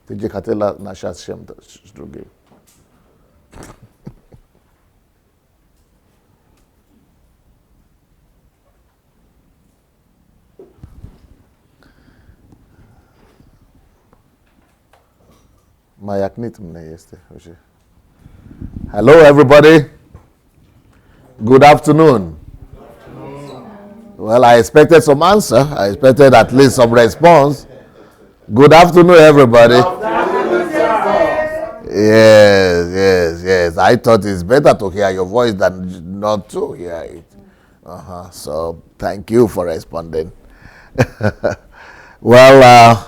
TJ Katela Nasha Shem Strugi. Hello, everybody. Good afternoon. Well, I expected some answer. I expected at least some response. Good afternoon, everybody. Yes. I thought it's better to hear your voice than not to hear it. So, thank you for responding. Well,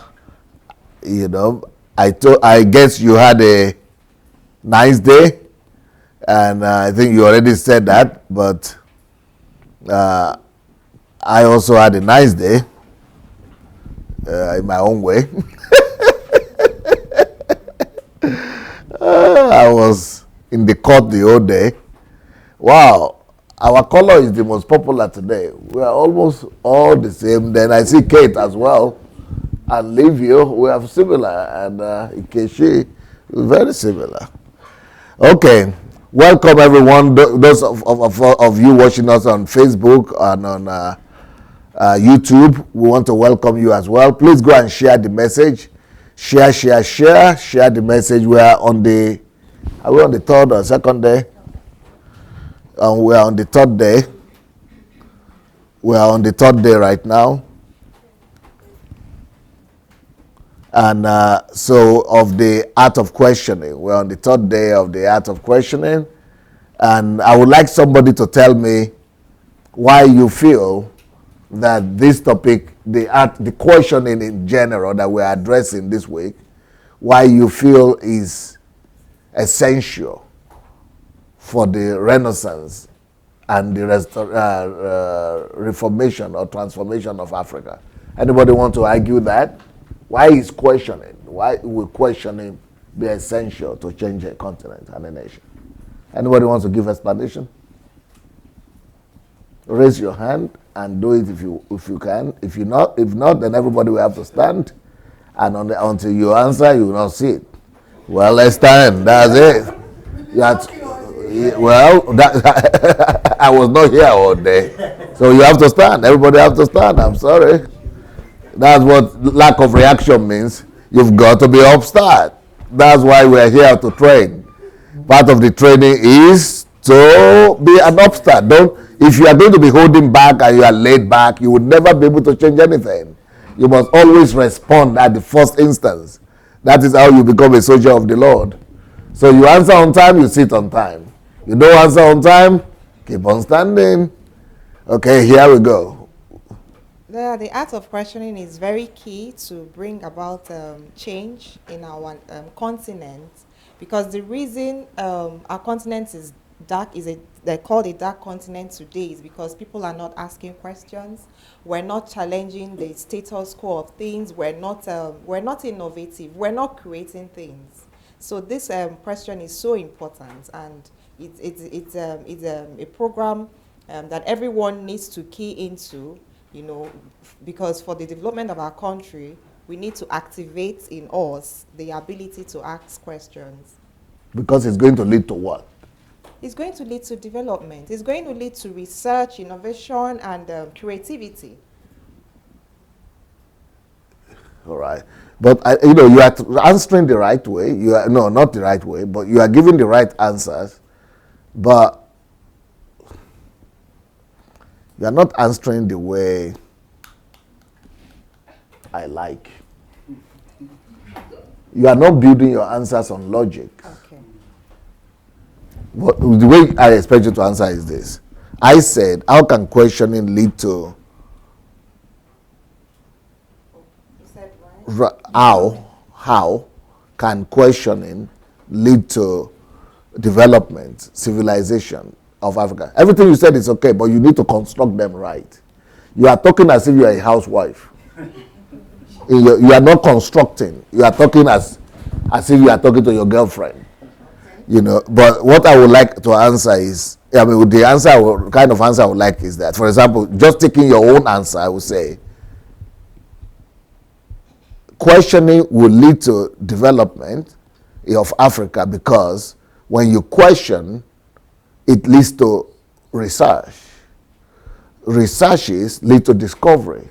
I guess you had a nice day, and I think you already said that, but I also had a nice day in my own way. I was in the court the whole day. Wow, our color is the most popular today. We are almost all the same. Then I see Kate as well, and Livio. We are similar, and Ikechi, very similar. Okay, welcome everyone. Those of you watching us on Facebook and on YouTube, we want to welcome you as well. Please go and share the message. Share the message. We are on the third or second day? We are on the third day. We are on the third day right now. And so of the art of questioning, we're on the third day of the art of questioning. And I would like somebody to tell me why you feel that this topic, the questioning in general that we're addressing this week, why you feel is essential for the Renaissance and the reformation or transformation of Africa. Anybody want to argue that? Why is questioning? Why will questioning be essential to change a continent and a nation? Anybody wants to give explanation? Raise your hand and do it if you can. If not, then everybody will have to stand. And until you answer, you will not see it. Well, let's stand. That's it. I was not here all day, so you have to stand. Everybody have to stand. I'm sorry. That's what lack of reaction means. You've got to be upstart. That's why we're here to train. Part of the training is to be an upstart. If you are going to be holding back and you are laid back, you would never be able to change anything. You must always respond at the first instance. That is how you become a soldier of the Lord. So you answer on time, you sit on time. You don't answer on time, keep on standing. Okay, here we go. The art of questioning is very key to bring about change in our continent, because the reason our continent is dark they're called a dark continent today is because people are not asking questions. We're not challenging the status quo of things. We're not innovative. We're not creating things. So this question is so important, and it's a program that everyone needs to key into. Because for the development of our country, we need to activate in us the ability to ask questions. Because it's going to lead to what? It's going to lead to development. It's going to lead to research, innovation, and creativity. All right. But, you are answering the right way. Not the right way, but you are giving the right answers. But you are not answering the way I like. You are not building your answers on logic. Okay. The way I expect you to answer is this. I said, how can questioning lead to... You said what? How can questioning lead to development, civilization of Africa? Everything you said is okay, but you need to construct them right. You are talking as if you are a housewife. You are not constructing. You are talking as if you are talking to your girlfriend. But what I would like to answer is, the kind of answer I would like is that, for example, just taking your own answer, I would say, questioning will lead to development of Africa, because when you question, it leads to research. Researches lead to discovery.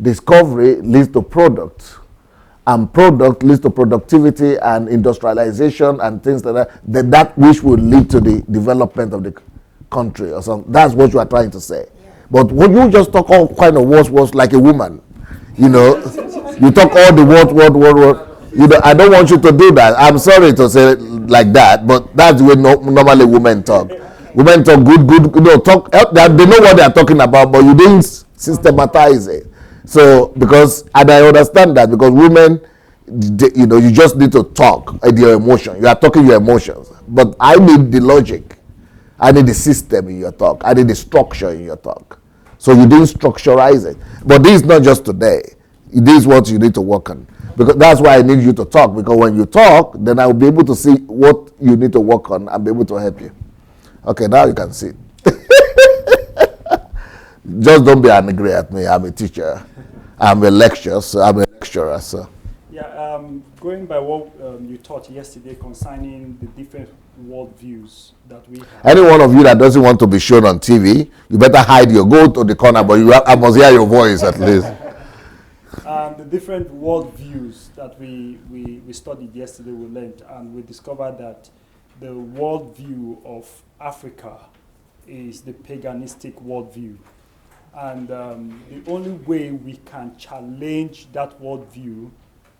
Discovery leads to product. And product leads to productivity and industrialization and things like that. Then that which will lead to the development of the country or something. That's what you are trying to say. Yeah. But when you just talk all kind of words like a woman, you know, you talk all the word. You know, I don't want you to do that. I'm sorry to say it like that, but that's the way normally women talk. Women talk good, you know, talk. They know what they are talking about, but you didn't systematize it. So, because, and I understand that, because women, you know, you just need to talk at your emotion. You are talking your emotions. But I need the logic. I need the system in your talk. I need the structure in your talk. So you didn't structurize it. But this is not just today. This is what you need to work on. Because that's why I need you to talk. Because when you talk, then I will be able to see what you need to work on and be able to help you. Okay, now you can see. Just don't be angry at me. I'm a teacher. I'm a lecturer. So. Yeah, going by what you taught yesterday concerning the different worldviews that we have. Any one of you that doesn't want to be shown on TV, you better hide go to the corner, but I must hear your voice at least. The different worldviews that we studied yesterday, we learned, and we discovered that the worldview of Africa is the paganistic worldview. And the only way we can challenge that worldview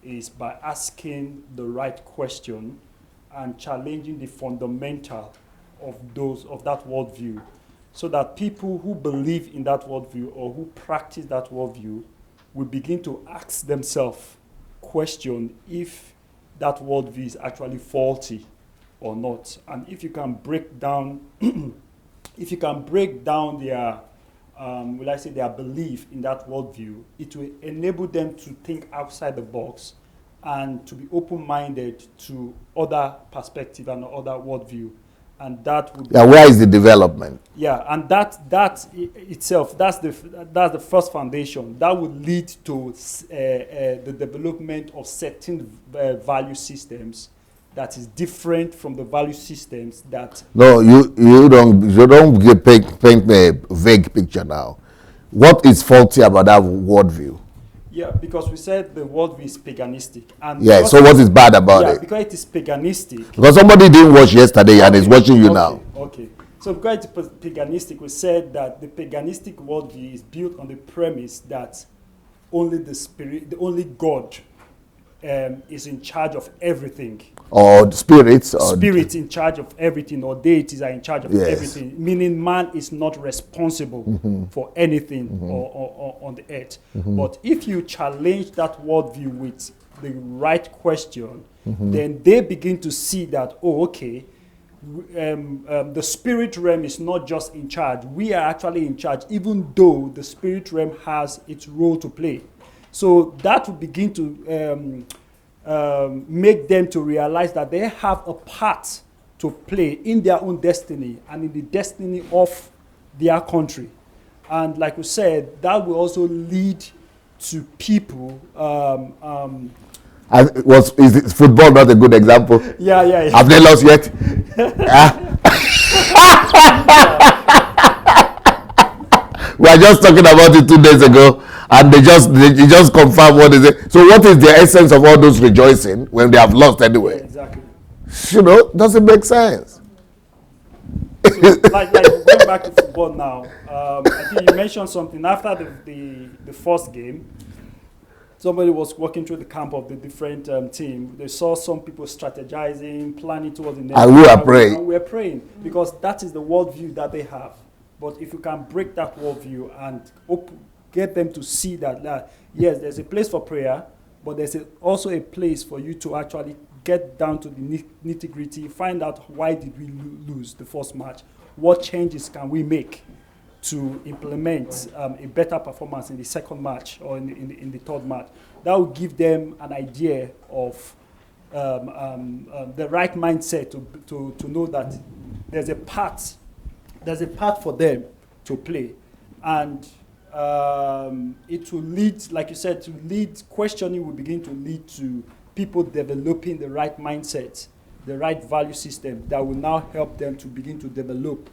is by asking the right question and challenging the fundamental of that worldview, so that people who believe in that worldview or who practice that worldview will begin to ask themselves question if that worldview is actually faulty or not. And if you can break down their their belief in that worldview, it will enable them to think outside the box and to be open-minded to other perspective and other worldview. And that would where is the development? Yeah, and that itself, that's the first foundation. That would lead to the development of certain value systems that is different from the value systems that... No, you don't paint me a vague picture now. What is faulty about that worldview? Yeah, because we said the worldview is paganistic. And yeah, so what is bad about it? Because it is paganistic. Because somebody didn't watch yesterday and is watching you now. Okay. So because it is paganistic, we said that the paganistic worldview is built on the premise that only only God is in charge of everything. Or spirits. Spirits in charge of everything, or deities are in charge of everything. Meaning man is not responsible for anything or on the earth. But if you challenge that worldview with the right question, then they begin to see that, the spirit realm is not just in charge. We are actually in charge, even though the spirit realm has its role to play. So that will begin to make them to realize that they have a part to play in their own destiny and in the destiny of their country. And like we said, that will also lead to people... is football not a good example? Yeah. Have they lost yet? We were just talking about it 2 days ago, and they just confirmed what is it. So what is the essence of all those rejoicing when they have lost anyway? Yeah, exactly. You know, doesn't make sense. So, like going back to football now, I think you mentioned something after the first game. Somebody was walking through the camp of the different team. They saw some people strategizing, planning towards the next. And we are praying. And we are praying because that is the worldview that they have. But if you can break that worldview and get them to see that, yes, there's a place for prayer, but there's also a place for you to actually get down to the nitty-gritty, find out why did we lose the first match, what changes can we make to implement a better performance in the second match or in the third match. That will give them an idea of the right mindset to know that there's a part for them to play. And it will lead, like you said, to lead, questioning will begin to lead to people developing the right mindset, the right value system that will now help them to begin to develop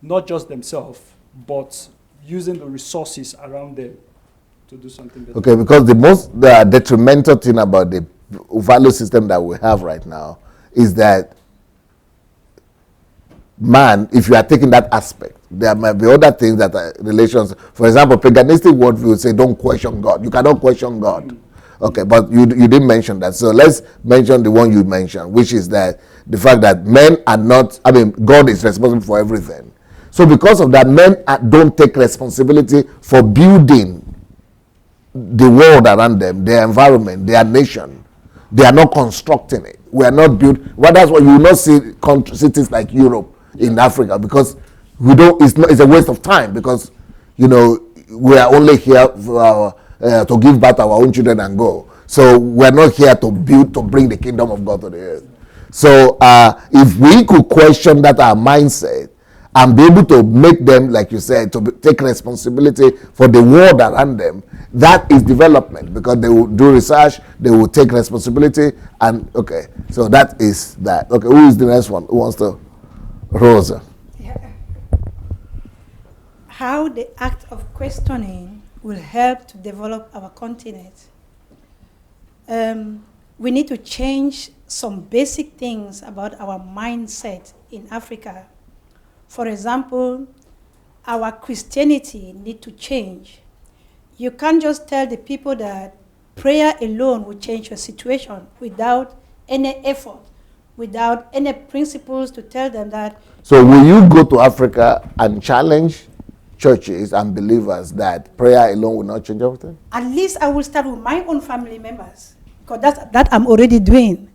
not just themselves, but using the resources around them to do something better. Okay, because the detrimental thing about the value system that we have right now is that man, if you are taking that aspect, there might be other things that are relations. For example, paganistic worldview say don't question God. You cannot question God. Okay, but you didn't mention that. So let's mention the one you mentioned, which is that the fact that men are not, God is responsible for everything. So because of that, men don't take responsibility for building the world around them, their environment, their nation. They are not constructing it. We are not built. Well, that's why you will not see cities like Europe in Africa, because we don't. It's a waste of time, because we are only here for to give birth to our own children and go. So we're not here to bring the kingdom of God to the earth. So if we could question that our mindset and be able to make them, like you said, to take responsibility for the world around them, that is development, because they will do research, they will take responsibility, and okay, so that is that. Okay, who is the next one? Who wants to? Rosa. Yeah. How the act of questioning will help to develop our continent. We need to change some basic things about our mindset in Africa. For example, our Christianity need to change. You can't just tell the people that prayer alone will change your situation without any effort, without any principles to tell them that. So will you go to Africa and challenge churches and believers that prayer alone will not change everything? At least I will start with my own family members, because that I'm already doing.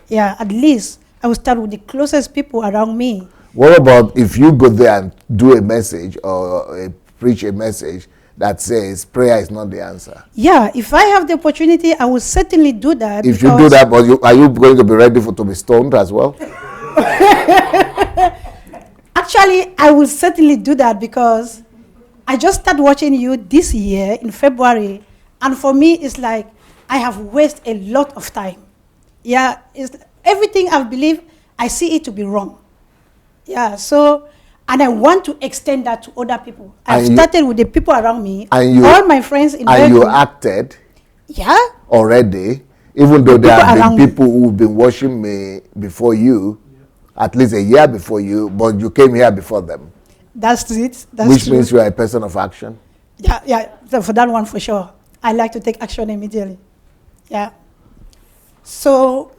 Yeah, at least I will start with the closest people around me. What about if you go there and do a message or preach a message that says prayer is not the answer? Yeah, if I have the opportunity, I will certainly do that. If you do that, but are you going to be ready to be stoned as well? Actually, I will certainly do that, because I just started watching you this year in February, and for me, it's like I have wasted a lot of time. Yeah, it's everything I believe, I see it to be wrong. Yeah, so, and I want to extend that to other people. I've started with the people around me, all my friends in And you acted already, even though there have been people who've been watching me before you, at least a year before you, but you came here before them. That's it. Which means you are a person of action. Yeah, so for that one for sure. I like to take action immediately. Yeah. So,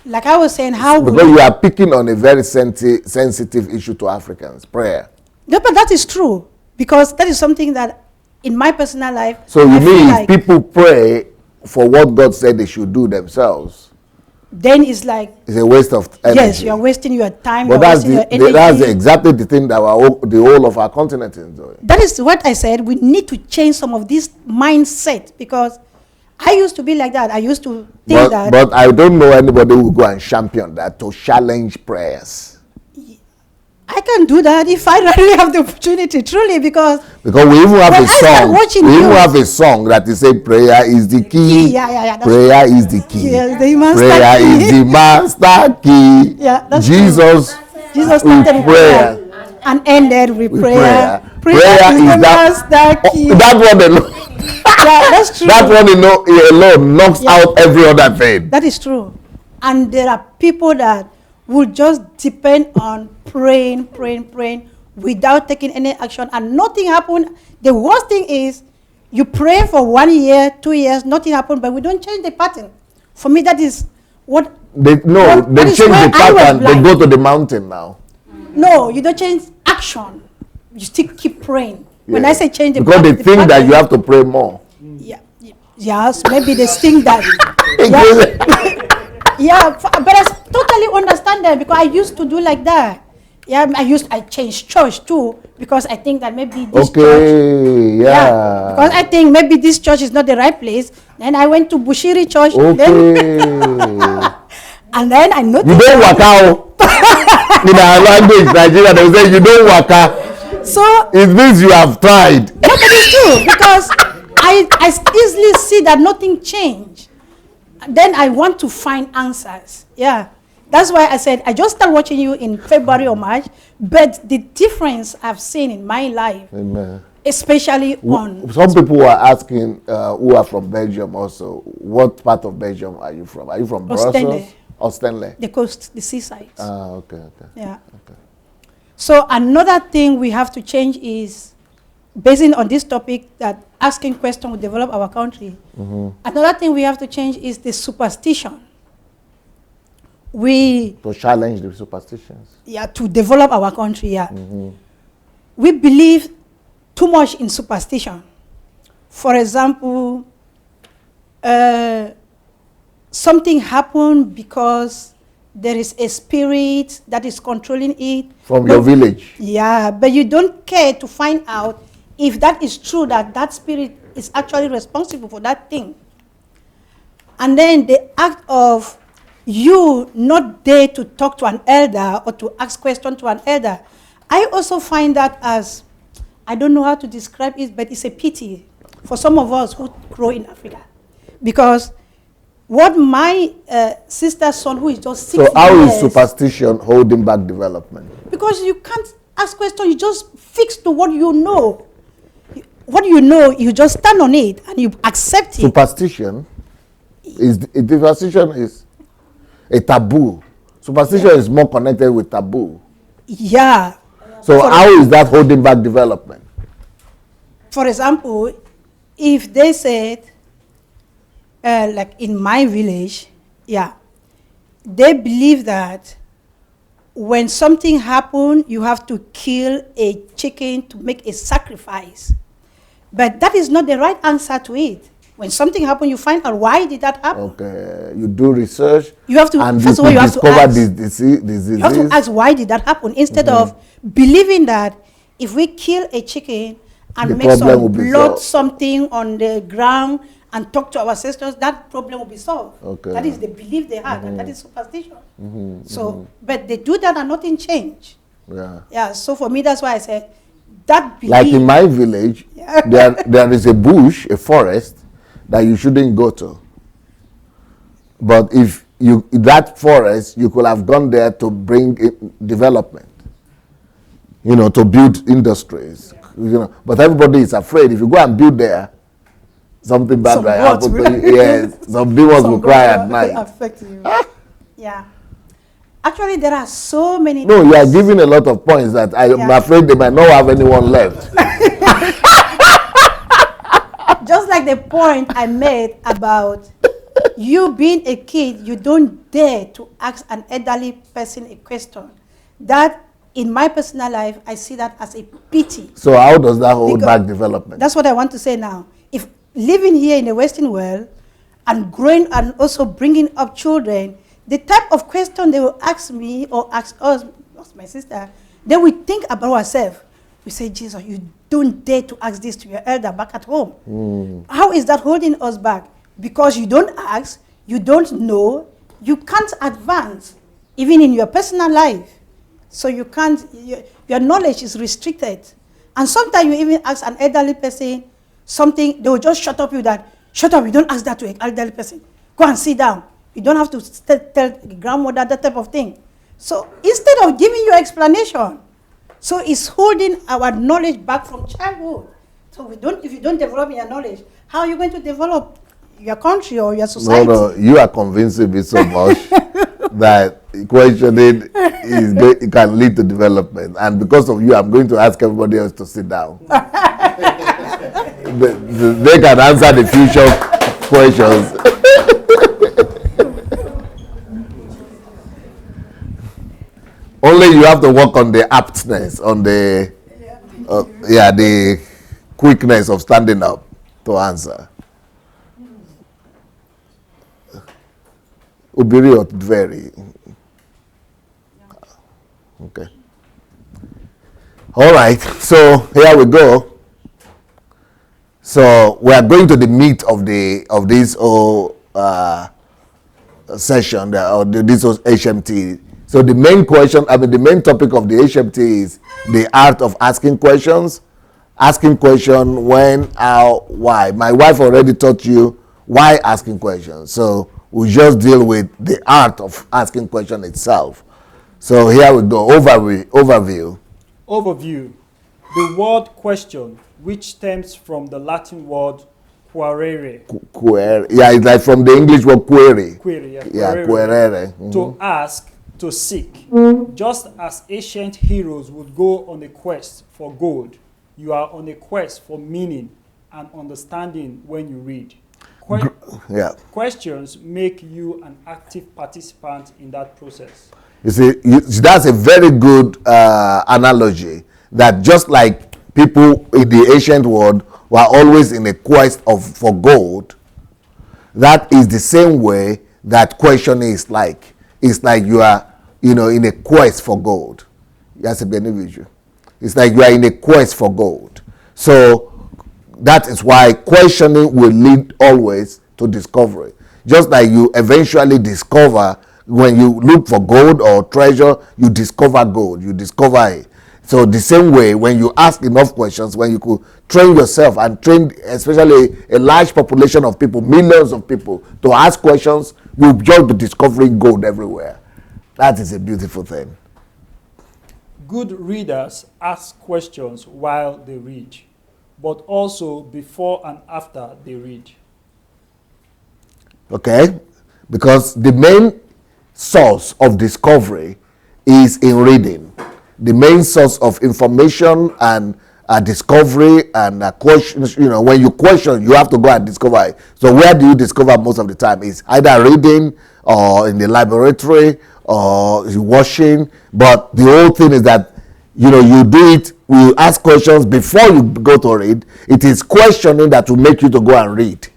like I was saying, because you are picking on a very sensitive issue to Africans, prayer. No, but that is true, because that is something that in my personal life. So you mean if people pray for what God said they should do themselves, then it's like it's a waste of energy. Yes, you are wasting your time. But that's exactly the thing that the whole of our continent is doing. That is what I said. We need to change some of this mindset, because I used to be like that. I used to think that. But I don't know anybody who will go and champion that, to challenge prayers. I can do that if I really have the opportunity, truly, because we even have a song. We even have a song that is saying prayer is the key. Yeah. Prayer is the key. Yes, the master prayer key. is the master key. Yeah, that's Jesus started with prayer and ended with prayer. Prayer is the master key. That one alone. Yeah, that's true. That one alone knocks out every other thing. That is true. And there are people that will just depend on praying without taking any action, and nothing happened. The worst thing is you pray for 1 year, 2 years, nothing happened, but we don't change the pattern. For me, that is what. They change the pattern. They go to the mountain now. No, you don't change action. You still keep praying. Yeah. When I say change the pattern, because they think that you have to pray more. Yeah. Yes, maybe they think that. Yeah, but I totally understand that, because I used to do like that. Yeah, I changed church too, because I think that maybe this church. Yeah. Because I think maybe this church is not the right place. Then I went to Bushiri Church. Okay. And then I noticed. You don't work out. In our language, Nigeria, they say you don't work out. So It means you have tried. no, but it's true because I easily see that nothing changed. Then I want to find answers. Yeah. That's why I said I just started watching you in February or March, but the difference I've seen in my life, Amen. especially on Some people were asking who are from Belgium also. What part of Belgium are you from? Are you from Brussels? Ostende. the coast, the seaside. Okay. Yeah. So another thing we have to change is, based on this topic, that asking questions will develop our country. Another thing we have to change is the superstition. To challenge the superstitions. To develop our country, we believe too much in superstition. For example, something happened because there is a spirit that is controlling it. From your village. Yeah, but you don't care to find out if that is true, that that spirit is actually responsible for that thing. And then the act of you not dare to talk to an elder or to ask questions to an elder, I also find that as, I don't know how to describe it, but it's a pity for some of us who grow in Africa. Because what my sister's son, who is just 6 years... So how is superstition holding back development? Because you can't ask questions, you just fix to what you know. What you know, you just stand on it and you accept it. Superstition is a taboo. Superstition is more connected with taboo. Yeah. So how is that holding back development? For example, if they said, like in my village, they believe that when something happens, you have to kill a chicken to make a sacrifice. But that is not the right answer to it. When something happens, you find out why did that happen. Okay, you do research. You have to, and first of all, you have to discover ask. this disease. You have to ask why did that happen, instead of believing that if we kill a chicken and The make problem will some be blood solved. something on the ground and talk to our ancestors, that problem will be solved. Okay. That is the belief they have, and that is superstition. So, but they do that and nothing changed. Yeah, so for me, that's why I said that belief. Like in my village, there is a bush, a forest, that you shouldn't go to. But if that forest, you could have gone there to bring development, to build industries, But everybody is afraid. If you go and build there, something bad will happen to you. Yes, some demons will cry at night. Affect you. Yeah. Actually, there are so many. No, you are giving a lot of points that I am afraid they might not have anyone left. Just like the point I made about you being a kid, you don't dare to ask an elderly person a question. That, in my personal life, I see that as a pity. So how does that hold back development? That's what I want to say now. If living here in the Western world and growing and also bringing up children, the type of question they will ask me or ask us, my sister, then we think about ourselves. We say, Jesus, you don't dare to ask this to your elder back at home. How is that holding us back? Because you don't ask, you don't know, you can't advance, even in your personal life. So you can't, your knowledge is restricted. And sometimes you even ask an elderly person something, they will just shut up you that, shut up, you don't ask that to an elderly person. Go and sit down. You don't have to tell grandmother that type of thing. So instead of giving you explanation, so it's holding our knowledge back from childhood. So if you don't develop your knowledge, how are you going to develop your country or your society? No, you are convincing me so much that questioning it can lead to development. And because of you, I'm going to ask everybody else to sit down. They can answer the future questions. Only you have to work on the aptness, on the the quickness of standing up to answer. Ubiri or very. Okay. All right. So here we go. So we are going to the meat of this whole session, or this whole HMT So the main question, the main topic of the HMT is the art of asking questions. Asking question when, how, why. My wife already taught you why asking questions. So we just deal with the art of asking question itself. So here we go. Overview. Overview. The word question, which stems from the Latin word querere. Query. Yeah, it's like from the English word query. Query, yeah, Yeah, querere. To ask, to seek. Just as ancient heroes would go on a quest for gold, you are on a quest for meaning and understanding when you read. Yeah. Questions make you an active participant in that process. You see, that's a very good analogy, that just like people in the ancient world were always in a quest for gold, that is the same way that questioning is like. It's like you are, in a quest for gold. That's a beneficial. It's like you are in a quest for gold. So that is why questioning will lead always to discovery. Just like you eventually discover, when you look for gold or treasure, you discover gold, you discover it. So the same way, when you ask enough questions, when you could train yourself and train especially a large population of people, millions of people, to ask questions, you'll just be discovering gold everywhere. That is a beautiful thing. Good readers ask questions while they read, but also before and after they read. Okay? Because the main source of discovery is in reading. The main source of information and discovery and questions, when you question, you have to go and discover it. So where do you discover most of the time? It's either reading or in the laboratory or washing. But the whole thing is that, you do it, you ask questions before you go to read. It is questioning that will make you to go and read.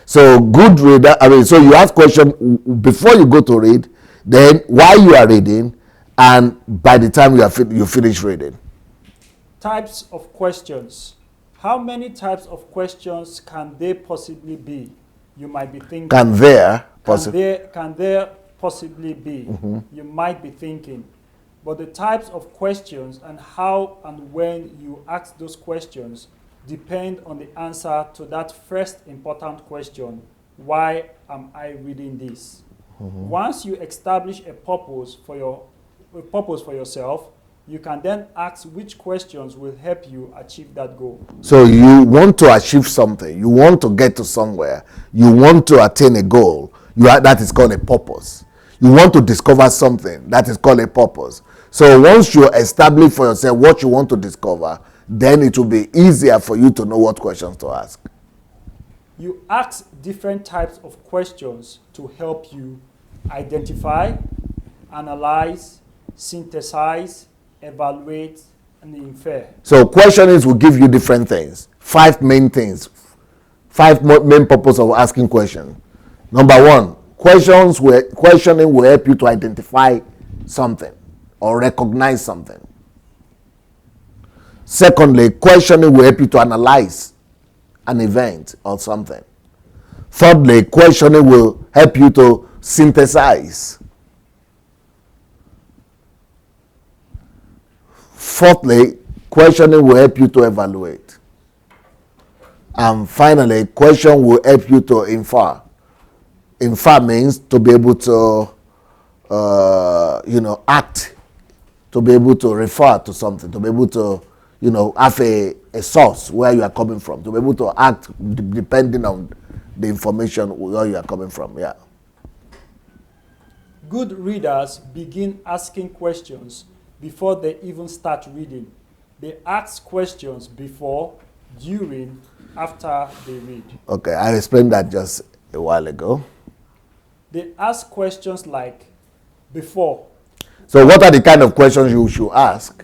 So good reader, so you ask question before you go to read, then while you are reading, and by the time you finish reading. Types of questions. How many types of questions can there possibly be? You might be thinking. Can there possibly be? You might be thinking. But the types of questions and how and when you ask those questions depend on the answer to that first important question: why am I reading this? Once you establish a purpose for yourself, you can then ask which questions will help you achieve that goal. So you want to achieve something, you want to get to somewhere, you want to attain a goal, that is called a purpose. You want to discover something, that is called a purpose. So once you establish for yourself what you want to discover, then it will be easier for you to know what questions to ask. You ask different types of questions to help you identify, analyze, synthesize, evaluate, and infer. So questionings will give you different things. 5 main things. 5 main purposes of asking questions. Number 1, questioning will help you to identify something or recognize something. Secondly, questioning will help you to analyze an event or something. Thirdly, questioning will help you to synthesize. Fourthly, questioning will help you to evaluate. And finally, question will help you to infer. Infer means to be able to, act, to be able to refer to something, to be able to, have a source where you are coming from, to be able to act depending on the information where you are coming from. Yeah. Good readers begin asking questions before they even start reading. They ask questions before, during, after they read. Okay, I explained that just a while ago. They ask questions like, before. So what are the kind of questions you should ask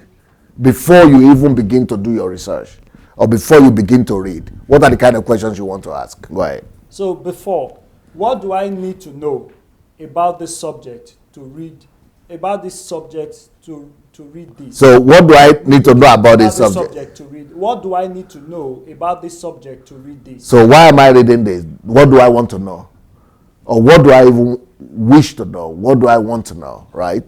before you even begin to do your research or before you begin to read? What are the kind of questions you want to ask? Go ahead. So before, what do I need to know about this subject to read, to read this? So what do I need to know about this subject? To read. What do I need to know about this subject to read this? So why am I reading this? What do I want to know? Or what do I even wish to know? What do I want to know, right?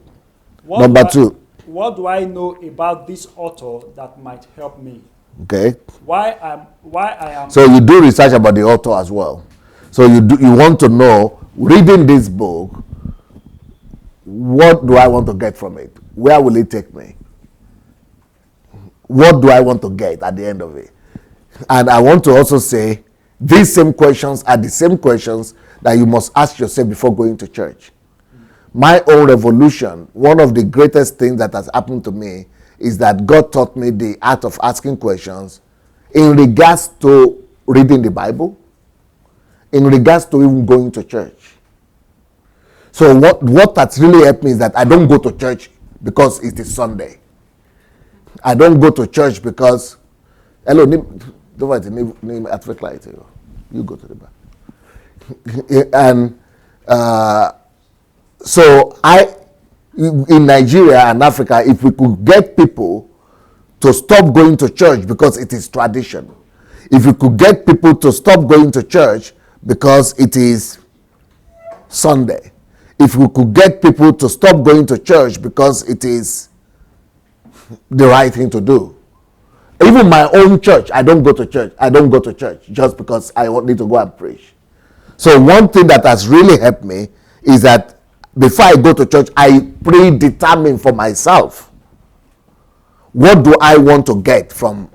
Number two. What do I know about this author that might help me? Okay. Why I am. So you do research about the author as well. So you want to know, reading this book, what do I want to get from it? Where will it take me? What do I want to get at the end of it? And I want to also say, these same questions are the same questions that you must ask yourself before going to church. My own revolution, one of the greatest things that has happened to me is that God taught me the art of asking questions in regards to reading the Bible, in regards to even going to church. So what that's really helped me is that I don't go to church because it is Sunday. I don't go to church because, hello, you go to the back. And so in Nigeria and Africa, if we could get people to stop going to church because it is tradition, if we could get people to stop going to church because it is Sunday, if we could get people to stop going to church because it is the right thing to do. Even my own church, I don't go to church. I don't go to church just because I need to go and preach. So one thing that has really helped me is that before I go to church, I predetermine for myself, what do I want to get from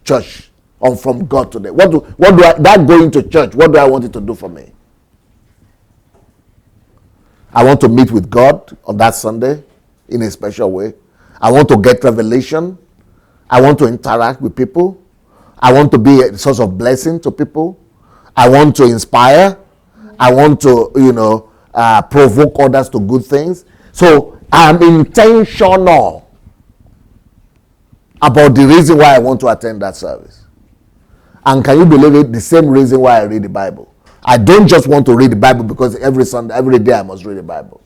church or from God today? That going to church, what do I want it to do for me? I want to meet with God on that Sunday in a special way. I want to get revelation. I want to interact with people. I want to be a source of blessing to people. I want to inspire. I want to, provoke others to good things. So I'm intentional about the reason why I want to attend that service. And can you believe it? The same reason why I read the Bible. I don't just want to read the Bible because every Sunday, every day I must read the Bible.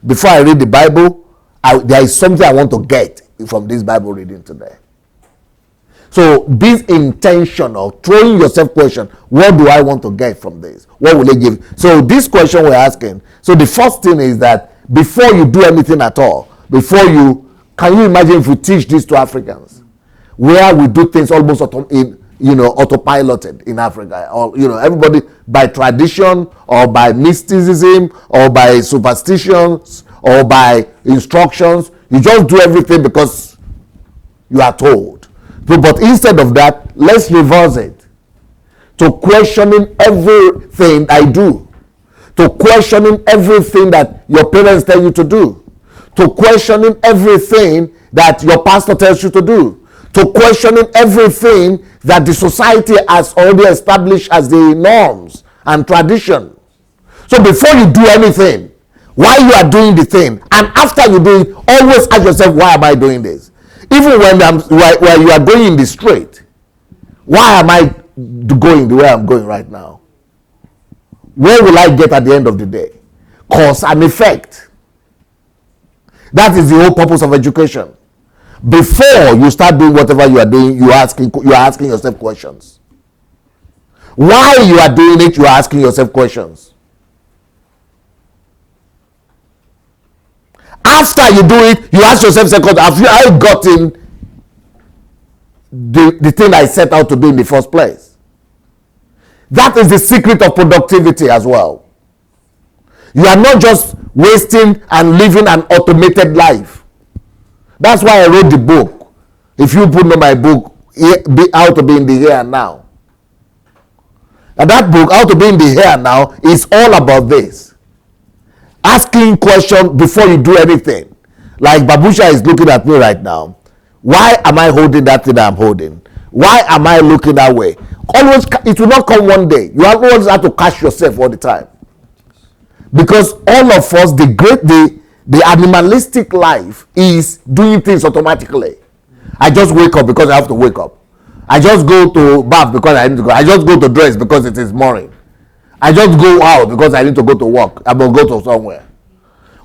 Before I read the Bible, there is something I want to get from this Bible reading today. So be intentional, throwing yourself question, what do I want to get from this? What will it give? So this question we're asking, so the first thing is that before you do anything at all, can you imagine if we teach this to Africans, where we do things almost autopiloted in Africa, or everybody by tradition or by mysticism or by superstitions or by instructions, you just do everything because you are told. But instead of that, let's reverse it to questioning everything I do, to questioning everything that your parents tell you to do, to questioning everything that your pastor tells you to do, to questioning everything that the society has already established as the norms and tradition. So before you do anything, while you are doing the thing, and after you do it, always ask yourself, why am I doing this? Even when you are going in the street, why am I going the way I'm going right now? Where will I get at the end of the day? Cause and effect. That is the whole purpose of education. Before you start doing whatever you are doing, you are asking yourself questions. While you are doing it, you are asking yourself questions. After you do it, you ask yourself second, have I gotten the thing I set out to do in the first place? That is the secret of productivity as well. You are not just wasting and living an automated life. That's why I wrote the book. If you put on my book, How to Be in the Here and Now. And that book, How to Be in the Here and Now, is all about this. Asking questions before you do anything. Like Babusha is looking at me right now. Why am I holding that thing I'm holding? Why am I looking that way? Always, it will not come one day. You always have to catch yourself all the time. Because all of us, the animalistic life is doing things automatically. I just wake up because I have to wake up. I just go to bath because I need to go. I just go to dress because it is morning. I just go out because I need to go to work. I will go to somewhere.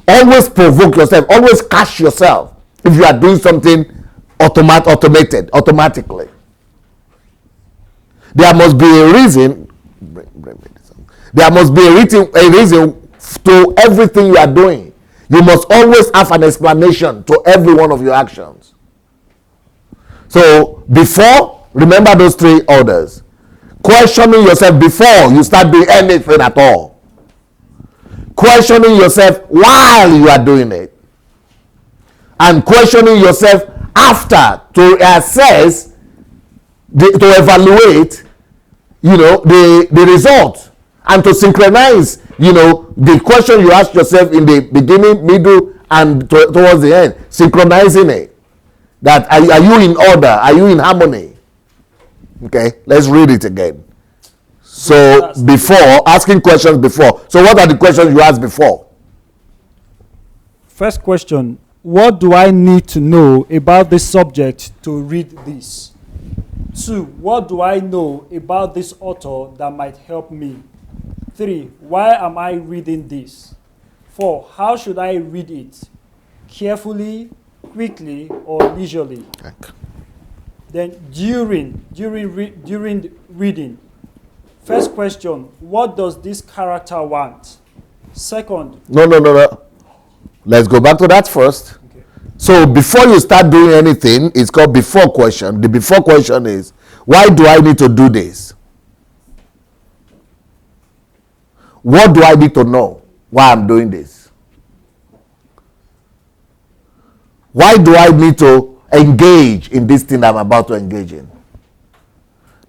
Always provoke yourself. Always catch yourself if you are doing something automated, automatically. There must be a reason. There must be a reason to everything you are doing. You must always have an explanation to every one of your actions. So before, remember those three orders. Questioning yourself before you start doing anything at all. Questioning yourself while you are doing it. And questioning yourself after to assess, to evaluate, the result, and to synchronize, the question you ask yourself in the beginning, middle, and towards the end, synchronizing it. That are you in order? Are you in harmony? Okay, let's read it again. So before, asking questions before. So what are the questions you asked before? First question, what do I need to know about this subject to read this? 2, what do I know about this author that might help me? 3, why am I reading this? 4, how should I read it? Carefully, quickly, or leisurely? Okay. Then during reading. First question, what does this character want? Second. No. Let's go back to that first. Okay. So before you start doing anything, it's called before question. The before question is, why do I need to do this? What do I need to know why I'm doing this? Why do I need to engage in this thing I'm about to engage in?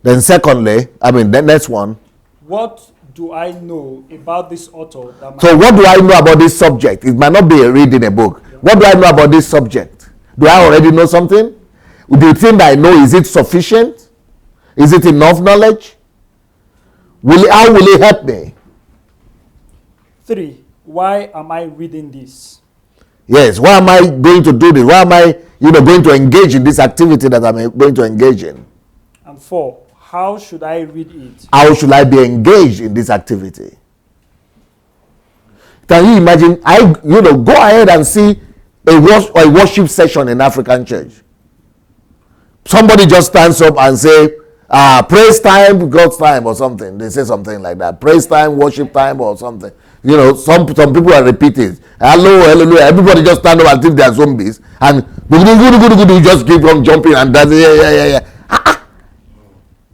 Then secondly, the next one. What do I know about this author? So what do I know about this subject? It might not be a reading a book. Yeah. What do I know about this subject? Do I already know something? The thing that I know, is it sufficient? Is it enough knowledge? How will it help me? 3, why am I reading this? Yes, why am I going to do this? Why am I, going to engage in this activity that I'm going to engage in? And 4, how should I read it? How should I be engaged in this activity? Can you imagine? Go ahead and see a worship session in African church. Somebody just stands up and say, praise time, God's time, or something. They say something like that. Praise time, worship time, or something. Some people are repeating. Hello, hallelujah. Everybody just stand up as if they are zombies. And you just keep on jumping and dancing. Yeah.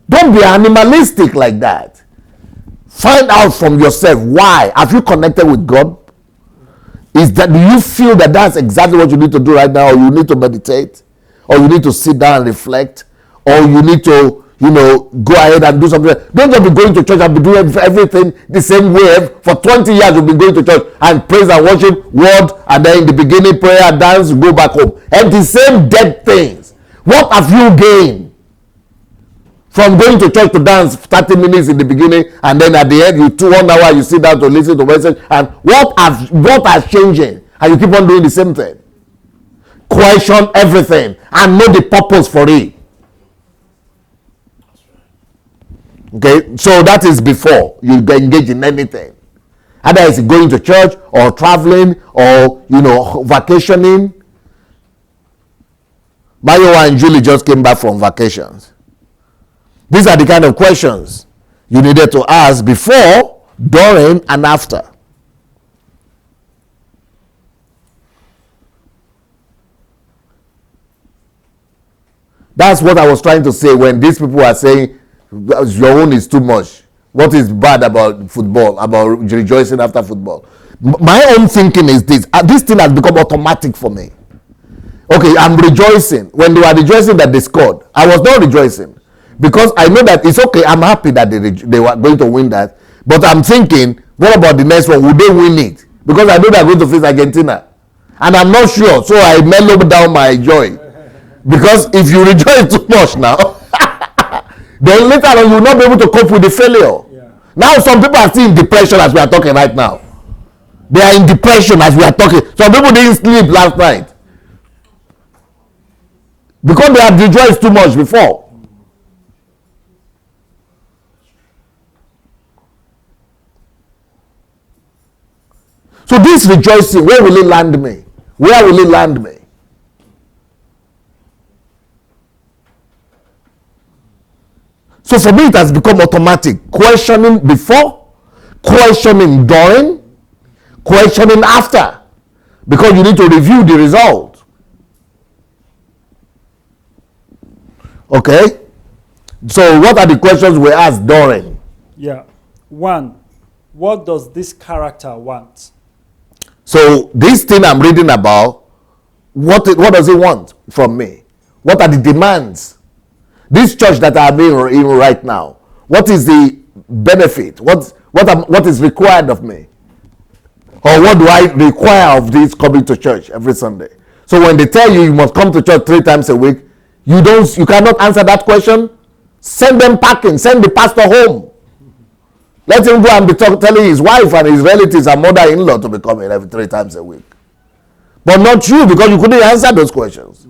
Don't be animalistic like that. Find out from yourself why. Have you connected with God? Do you feel that that's exactly what you need to do right now, or you need to meditate, or you need to sit down and reflect, or you need to go ahead and do something? Don't just be going to church and be doing everything the same way. For 20 years you've been going to church and praise and worship, word, and then in the beginning prayer, dance, go back home, and the same dead things. What have you gained from going to church to dance 30 minutes in the beginning, and then at the end, 1 hour, you sit down to listen to message, and what has changing? And you keep on doing the same thing. Question everything and know the purpose for it. Okay, so that is before you engage in anything. Either it's going to church or traveling or vacationing. Mayo and Julie just came back from vacations. These are the kind of questions you needed to ask before, during, and after. That's what I was trying to say when these people are saying your own is too much. What is bad about football, about rejoicing after football? My own thinking is this. This thing has become automatic for me. Okay, I'm rejoicing. When they were rejoicing that they scored, I was not rejoicing. Because I know that it's okay. I'm happy that they were going to win that. But I'm thinking, what about the next one? Will they win it? Because I know they're going to face Argentina. And I'm not sure. So I mellow down my joy. Because if you rejoice too much now, then later on you will not be able to cope with the failure. Yeah. Now some people are still in depression as we are talking right now. They are in depression as we are talking. Some people didn't sleep last night. Because they had rejoiced too much before. So this rejoicing, where will it land me? Where will it land me? So for me, it has become automatic. Questioning before, questioning during, questioning after. because you need to review the result. Okay? So what are the questions we asked during? Yeah. 1, what does this character want? So this thing I'm reading about, what does it want from me? What are the demands? This church that I'm in right now, what is the benefit? What is required of me? Or what do I require of this coming to church every Sunday? So when they tell you must come to church 3 times a week, you cannot answer that question. Send them packing. Send the pastor home. Let him go and be telling his wife and his relatives and mother-in-law to be coming every 3 times a week. But not you, because you couldn't answer those questions.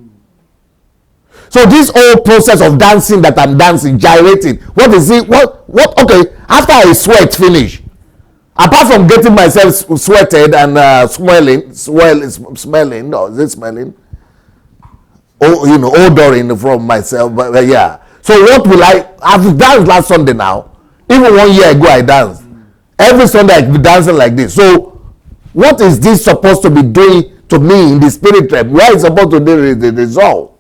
So this whole process of dancing that I'm dancing, gyrating, what is it? Okay, after I sweat, apart from getting myself sweated and smelling, no, is it smelling? Oh, odoring from myself, but yeah. So what will I've danced last Sunday now. Even 1 year ago I danced. Every Sunday I be dancing like this. So what is this supposed to be doing to me in the spirit realm? Where is supposed to be the result?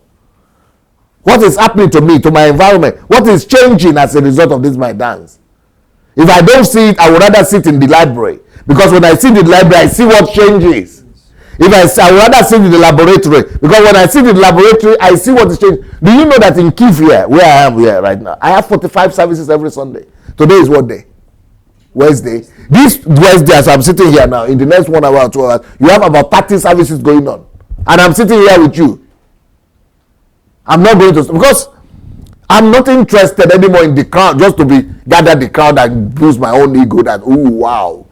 What is happening to me, to my environment? What is changing as a result of this my dance? If I don't see it, I would rather sit in the library. Because when I sit in the library, I see what changes. I would rather sit in the laboratory. Because when I sit in the laboratory, I see what is changing. Do you know that in Kiev here, where I am here right now, I have 45 services every Sunday. Today is what day? Wednesday. This Wednesday, as I'm sitting here now, in the next 1 hour or 2 hours, you have about 30 services going on. And I'm sitting here with you. I'm not going to, because I'm not interested anymore in the crowd, just to gather the crowd and boost my own ego that, ooh, wow.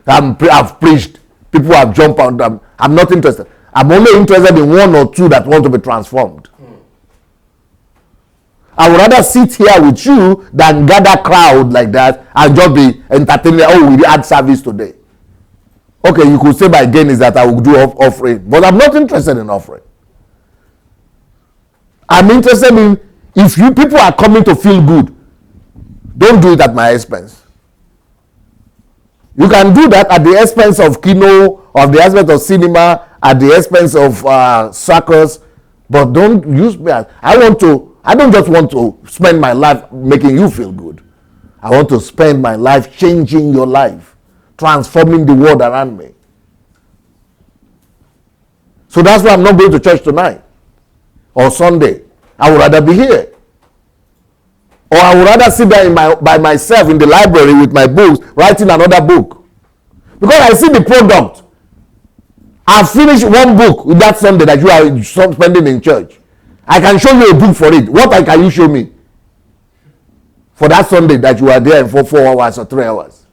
I've preached. People have jumped out. I'm not interested. I'm only interested in 1 or 2 that want to be transformed. I would rather sit here with you than gather crowd like that and just be entertaining. Oh, we had service today. Okay, you could say my gain is that I will do offering, but I'm not interested in offering. I'm interested in, if you people are coming to feel good, don't do it at my expense. You can do that at the expense of kino, or the expense of cinema, at the expense of circus, but don't use me as, I don't just want to spend my life making you feel good. I want to spend my life changing your life, transforming the world around me. So that's why I'm not going to church tonight or Sunday. I would rather be here. Or I would rather sit there by myself in the library with my books, writing another book. Because I see the product. I've finished 1 book with that Sunday that you are spending in church. I can show you a book for it. What can you show me? For that Sunday that you are there for 4 hours or 3 hours.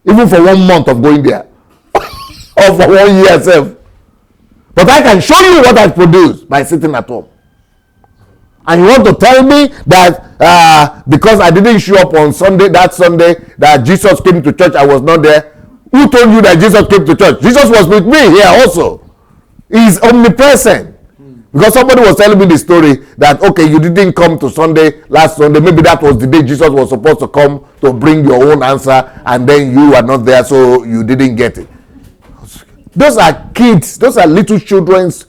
Even for 1 month of going there. Or for 1 year itself. But I can show you what I produced by sitting at home. And you want to tell me that because I didn't show up on Sunday, that Jesus came to church, I was not there. Who told you that Jesus came to church? Jesus was with me here also. He's omnipresent. Because somebody was telling me the story that, okay, you didn't come to last Sunday. Maybe that was the day Jesus was supposed to come to bring your own answer, and then you were not there, so you didn't get it. Those are kids. Those are little children's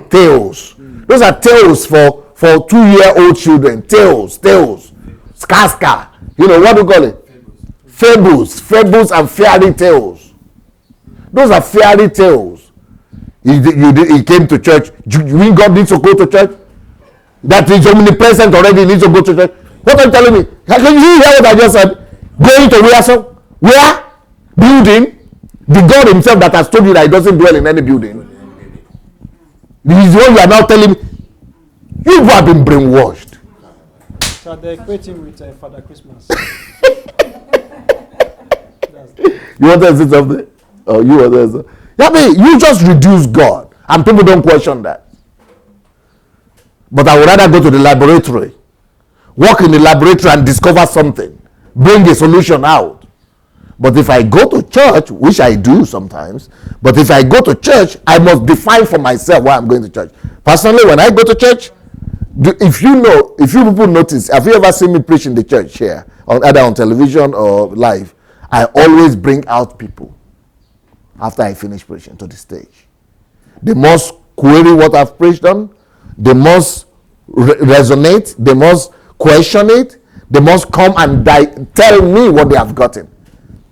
tales. Those are tales for 2-year-old children. Tales. Skaska. What do you call it? Fables and fairy tales. Those are fairy tales. He came to church. You mean God needs to go to church? That is omnipresent already, he needs to go to church. What are you telling me? Can you hear what I just said? Going to where? So? Where? Building? The God himself that has told you that he doesn't dwell in any building. This is what you are now telling me. You have been brainwashed. So they're equating with Father Christmas. You want to say something? Oh, you want to say something? I mean, you just reduce God, and people don't question that. But I would rather go to the laboratory, work in the laboratory and discover something, bring a solution out. But if I go to church, which I do sometimes, but if I go to church, I must define for myself why I'm going to church. Personally, when I go to church, if you people notice, have you ever seen me preach in the church here, either on television or live? I always bring out people. after I finish preaching to the stage. They must query what I've preached on. They must resonate. They must question it. They must come and tell me what they have gotten.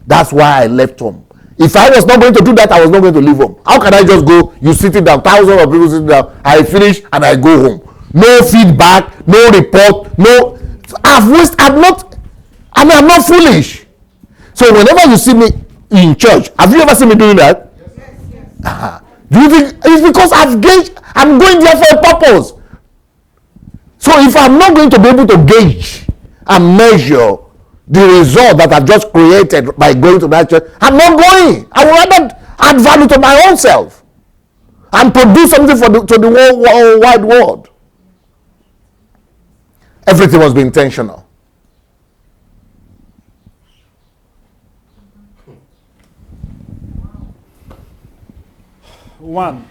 That's why I left home. If I was not going to do that, I was not going to leave home. How can I just go, you sit it down, thousands of people sit down, I finish and I go home. No feedback, no report, no. I'm not foolish. So whenever you see me in church, have you ever seen me doing that? Yes. Do you think it's because I'm going there for a purpose? So if I'm not going to be able to gauge and measure the result that I've just created by going to that church, I'm not going. I would rather add value to my own self and produce something to the whole wide world. Everything must be intentional. One.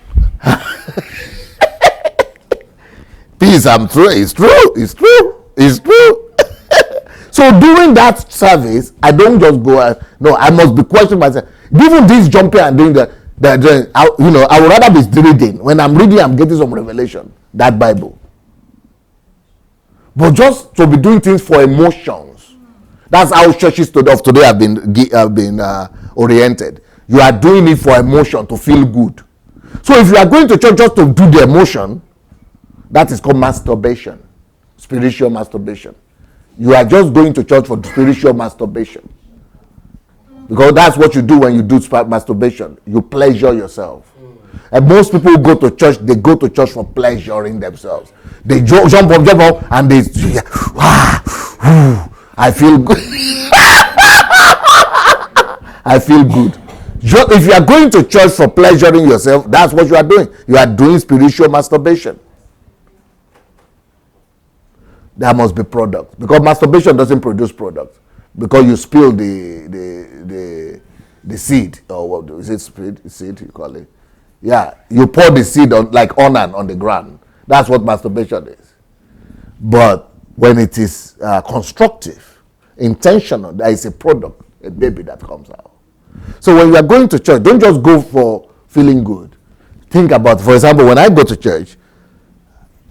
Peace, I'm true. It's true. So during that service, I don't just go. No, I must be questioning myself. Given this jumping and doing that, I would rather be reading. When I'm reading, I'm getting some revelation. That Bible. But just to be doing things for emotions. That's how churches of today have been oriented. You are doing it for emotion, to feel good. So if you are going to church just to do the emotion, that is called masturbation, spiritual masturbation. You are just going to church for spiritual masturbation. Because that's what you do when you do masturbation. You pleasure yourself. And most people who go to church, they go to church for pleasuring themselves. They jump up, and they, I feel good. I feel good. If you are going to church for pleasuring yourself, that's what you are doing. You are doing spiritual masturbation. There must be product, because masturbation doesn't produce product, because you spill the seed, or what is it? Seed you call it? Yeah, you pour the seed on the ground. That's what masturbation is. But when it is constructive, intentional, there is a product, a baby that comes out. So when you are going to church, don't just go for feeling good. Think about, for example, when I go to church,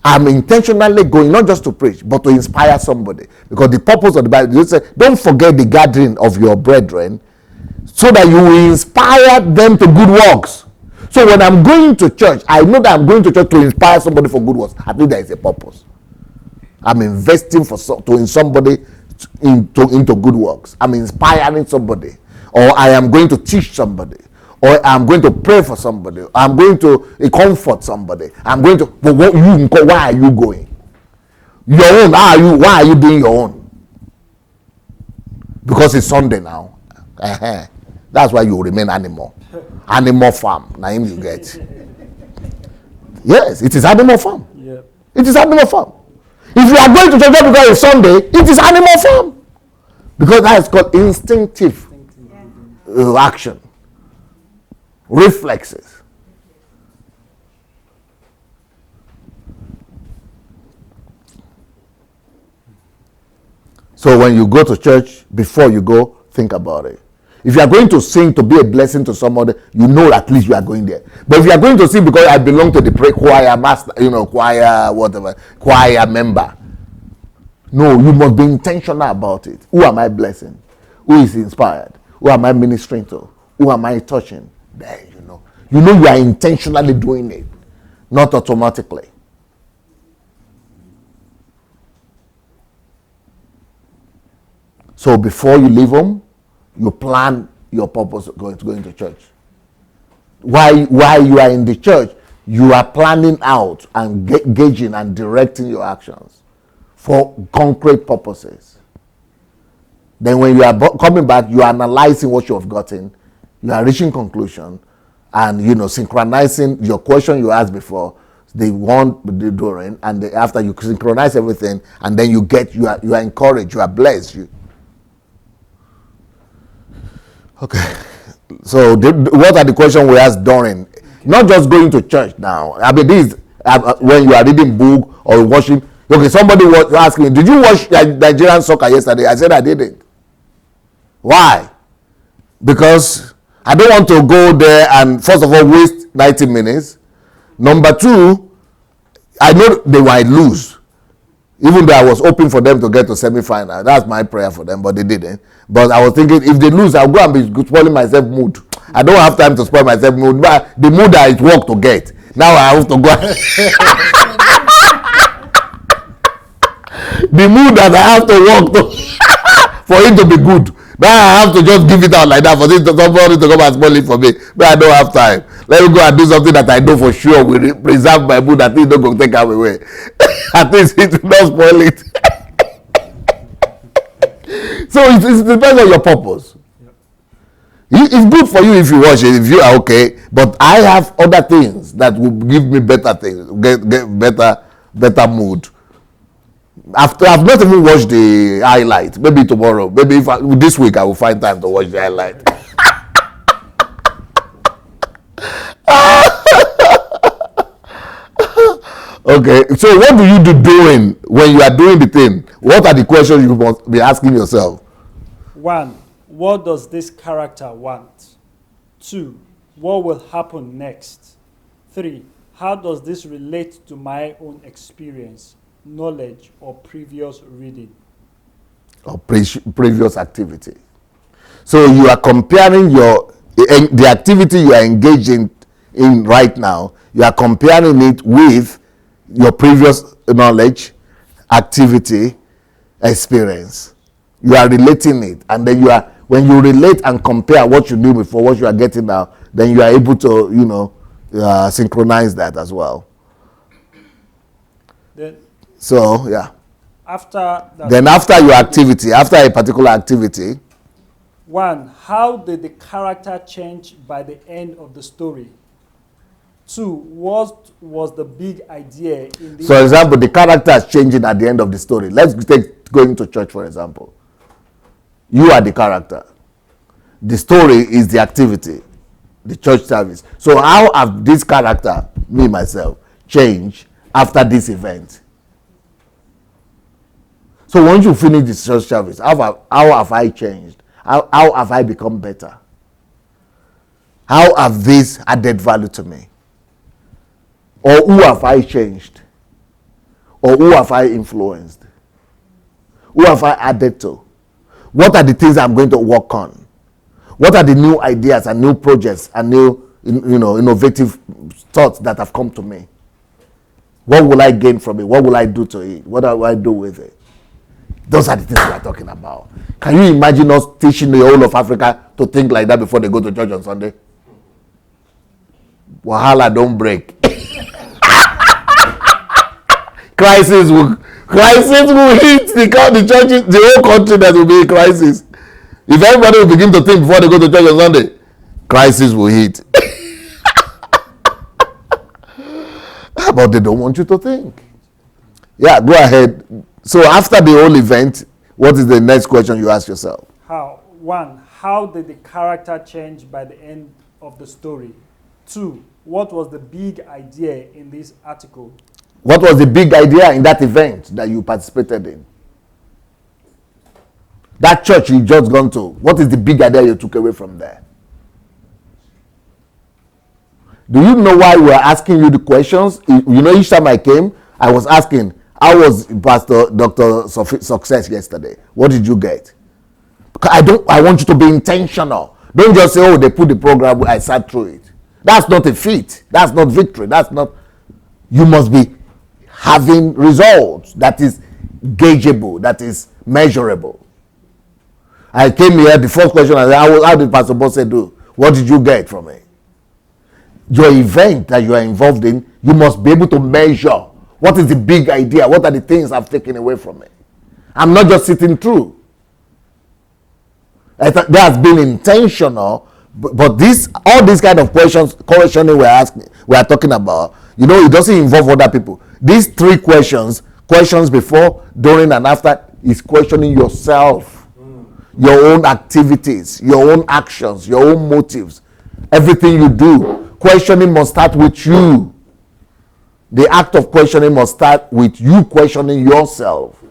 I'm intentionally going not just to preach, but to inspire somebody. Because the purpose of the Bible, you say, don't forget the gathering of your brethren, so that you will inspire them to good works. So when I'm going to church, I know that I'm going to church to inspire somebody for good works. I think there is a purpose. I'm investing in somebody into good works. I'm inspiring somebody, or I am going to teach somebody, or I'm going to pray for somebody. I'm going to comfort somebody. I'm going to. But why are you going? Your own. Why are you doing your own? Because it's Sunday now. That's why you remain animal. Animal farm. Now you get. Yes, it is animal farm. Yeah. It is animal farm. If you are going to church because it's Sunday, it is animal farm. Because that is called instinctive action. Reflexes. So when you go to church, before you go, think about it. If you are going to sing to be a blessing to somebody, you know at least you are going there. But if you are going to sing because I belong to the choir master, choir, whatever, choir member, no, you must be intentional about it. Who am I blessing? Who is inspired? Who am I ministering to? Who am I touching? There, you know you are intentionally doing it, not automatically. So before you leave home, you plan your purpose of going to church. While you are in the church, you are planning out and gauging and directing your actions for concrete purposes. Then when you are coming back, you are analyzing what you have gotten, you are reaching conclusion, and synchronizing your question you asked before, the one during, and after you synchronize everything, and then you are encouraged, you are blessed. Okay, so what are the questions we ask during? Not just going to church now. I mean, this when you are reading book or watching. Okay, somebody was asking me, did you watch Nigerian soccer yesterday? I said I didn't. Why? Because I don't want to go there and first of all waste 90 minutes. Number two, I know they might lose. Even though I was hoping for them to get to semi-final. That's my prayer for them, but they didn't. But I was thinking, if they lose, I'll go and be spoiling myself mood. I don't have time to spoil myself mood. But the mood that it worked to get. Now I have to go. The mood that I have to work to for it to be good. Now I have to just give it out like that for somebody to come and spoil it for me. But I don't have time. Let me go and do something that I know for sure will preserve my mood. At least don't go take them away. At least it will not spoil it. So it depends on your purpose. It's good for you if you watch it, if you are okay. But I have other things that will give me better things, get better mood. After I've not even watched the highlight. Maybe tomorrow. Maybe this week I will find time to watch the highlight. Okay, so what do you do doing when you are doing the thing? What are the questions you must be asking yourself? 1. What does this character want? 2. What will happen next? 3. How does this relate to my own experience, knowledge, or previous reading? Or previous activity. So you are comparing the activity you are engaging in right now, you are comparing it with your previous knowledge, activity, experience. You are relating it, and then when you relate and compare what you knew before, what you are getting now, then you are able to, synchronize that as well. So yeah. After your activity, after a particular activity. 1. How did the character change by the end of the story? 2. What was the big idea in this? So, for example, the character is changing at the end of the story. Let's take going to church, for example. You are the character. The story is the activity, the church service. So, how have this character, me, myself, changed after this event? So, once you finish the church service, how have I changed? How have I become better? How have this added value to me? Or who have I changed? Or who have I influenced? Who have I added to? What are the things I'm going to work on? What are the new ideas and new projects and new innovative thoughts that have come to me? What will I gain from it? What will I do to it? What will I do with it? Those are the things we are talking about. Can you imagine us teaching the whole of Africa to think like that before they go to church on Sunday? Wahala don't break. Crisis will hit the churches, the whole country. That will be a crisis. If everybody will begin to think before they go to church on Sunday, crisis will hit. But they don't want you to think. Yeah, go ahead. So after the whole event, what is the next question you ask yourself? 1. How did the character change by the end of the story? 2. What was the big idea in this article? What was the big idea in that event that you participated in? That church you just gone to, what is the big idea you took away from there? Do you know why we are asking you the questions? Each time I came, I was asking, how was Pastor Dr. Success yesterday? What did you get? I want you to be intentional. Don't just say, they put the program, I sat through it. That's not a feat. That's not victory. You must be having results that is gaugeable, that is measurable. I came here, the first question I said, how did Pastor Bosse do? What did you get from it? Your event that you are involved in, you must be able to measure. What is the big idea? What are the things I've taken away from it? I'm not just sitting through. That has been intentional, but all these kind of questioning we are talking about, it doesn't involve other people. These 3 questions before, during, and after, is questioning yourself, your own activities, your own actions, your own motives, everything you do. Questioning must start with you. The act of questioning must start with you questioning yourself,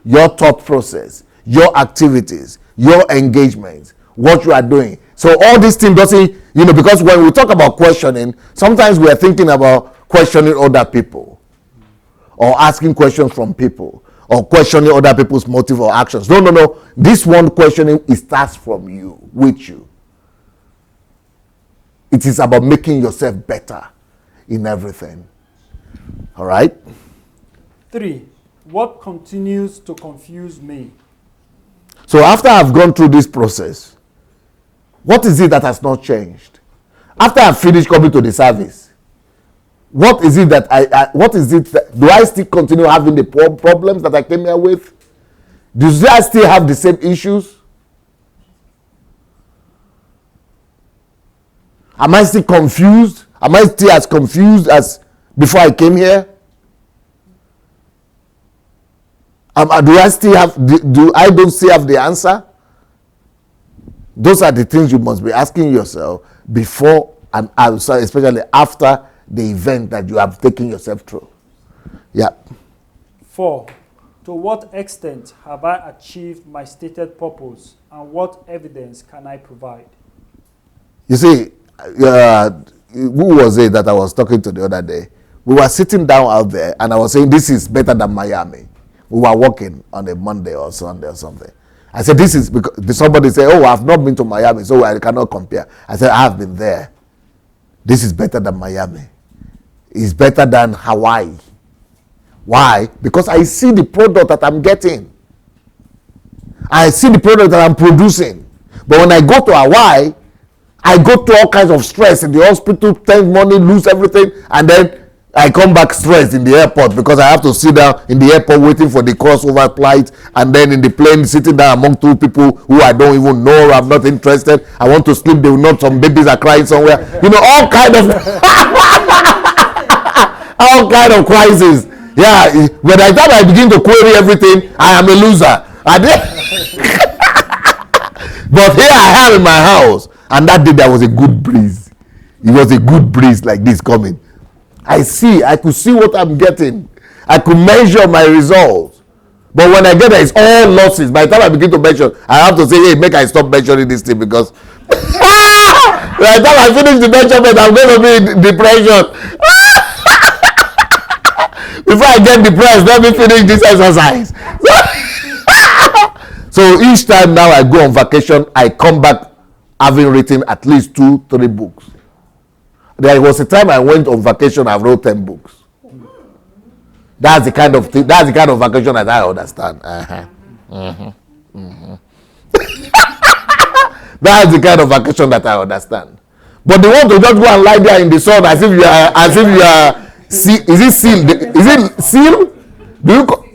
your thought process, your activities, your engagements, what you are doing. So all these things doesn't, because when we talk about questioning, sometimes we are thinking about questioning other people or asking questions from people or questioning other people's motive or actions. No. This one questioning, it starts from you, with you. It is about making yourself better in everything. All right? 3. What continues to confuse me? So after I've gone through this process, what is it that has not changed? After I've finished coming to the service, what is it that do I still continue having the problems that I came here with? Do I still have the same issues? Am I still confused? Am I still as confused as before I came here? Do I still have? I don't still have the answer? Those are the things you must be asking yourself before and especially after the event that you have taken yourself through. Yeah. 4. To what extent have I achieved my stated purpose, and what evidence can I provide? You see, who was it that I was talking to the other day? We were sitting down out there, and I was saying, this is better than Miami. We were walking on a Monday or Sunday or something. I said, this is because somebody said, oh, I've not been to Miami, so I cannot compare. I said, I have been there. This is better than Miami. It's better than Hawaii. Why? Because I see the product that I'm getting. I see the product that I'm producing. But when I go to Hawaii, I go through all kinds of stress in the hospital, spend money, lose everything, and then I come back stressed in the airport because I have to sit down in the airport waiting for the crossover flight, and then in the plane sitting down among two people who I don't even know, I'm not interested. I want to sleep, they will not, some babies are crying somewhere. All kind of all kind of crises. Yeah, by the time I begin to query everything, I am a loser. But here I am in my house, and that day there was a good breeze. It was a good breeze like this coming. I could see what I'm getting. I could measure my results. But when I get there, it's all losses. By the time I begin to measure, I have to say, hey, make I stop measuring this thing because by the time I finish the measurement, I'm going to be in depression. Before I get depressed, let me finish this exercise. So each time now I go on vacation, I come back having written at least 2-3 books. There was a time I went on vacation, I wrote 10 books. That's the kind of thing, that's the kind of vacation that I understand. That's the kind of vacation that I understand. But they want to just go and lie there in the sun as if you are is it seal? Is it seal? Do you call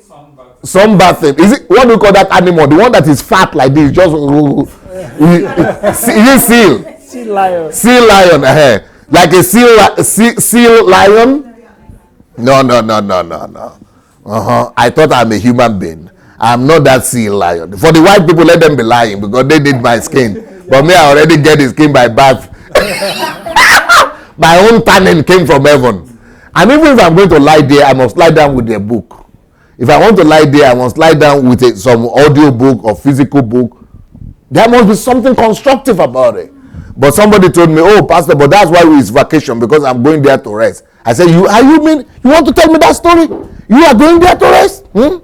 sunbathing? Is it, what do you call that animal? The one that is fat like this, just is it seal? Sea lion. Sea lion, like a seal lion? No. I thought I'm a human being. I'm not that sea lion. For the white people, let them be lying because they did my skin. But me, I already get the skin by birth. My own tanning came from heaven. And even if I'm going to lie there, I must lie down with a book. If I want to lie there, I must lie down with some audio book or physical book. There must be something constructive about it. But somebody told me, oh, Pastor, but that's why it's vacation, because I'm going there to rest. I said, you want to tell me that story? You are going there to rest? You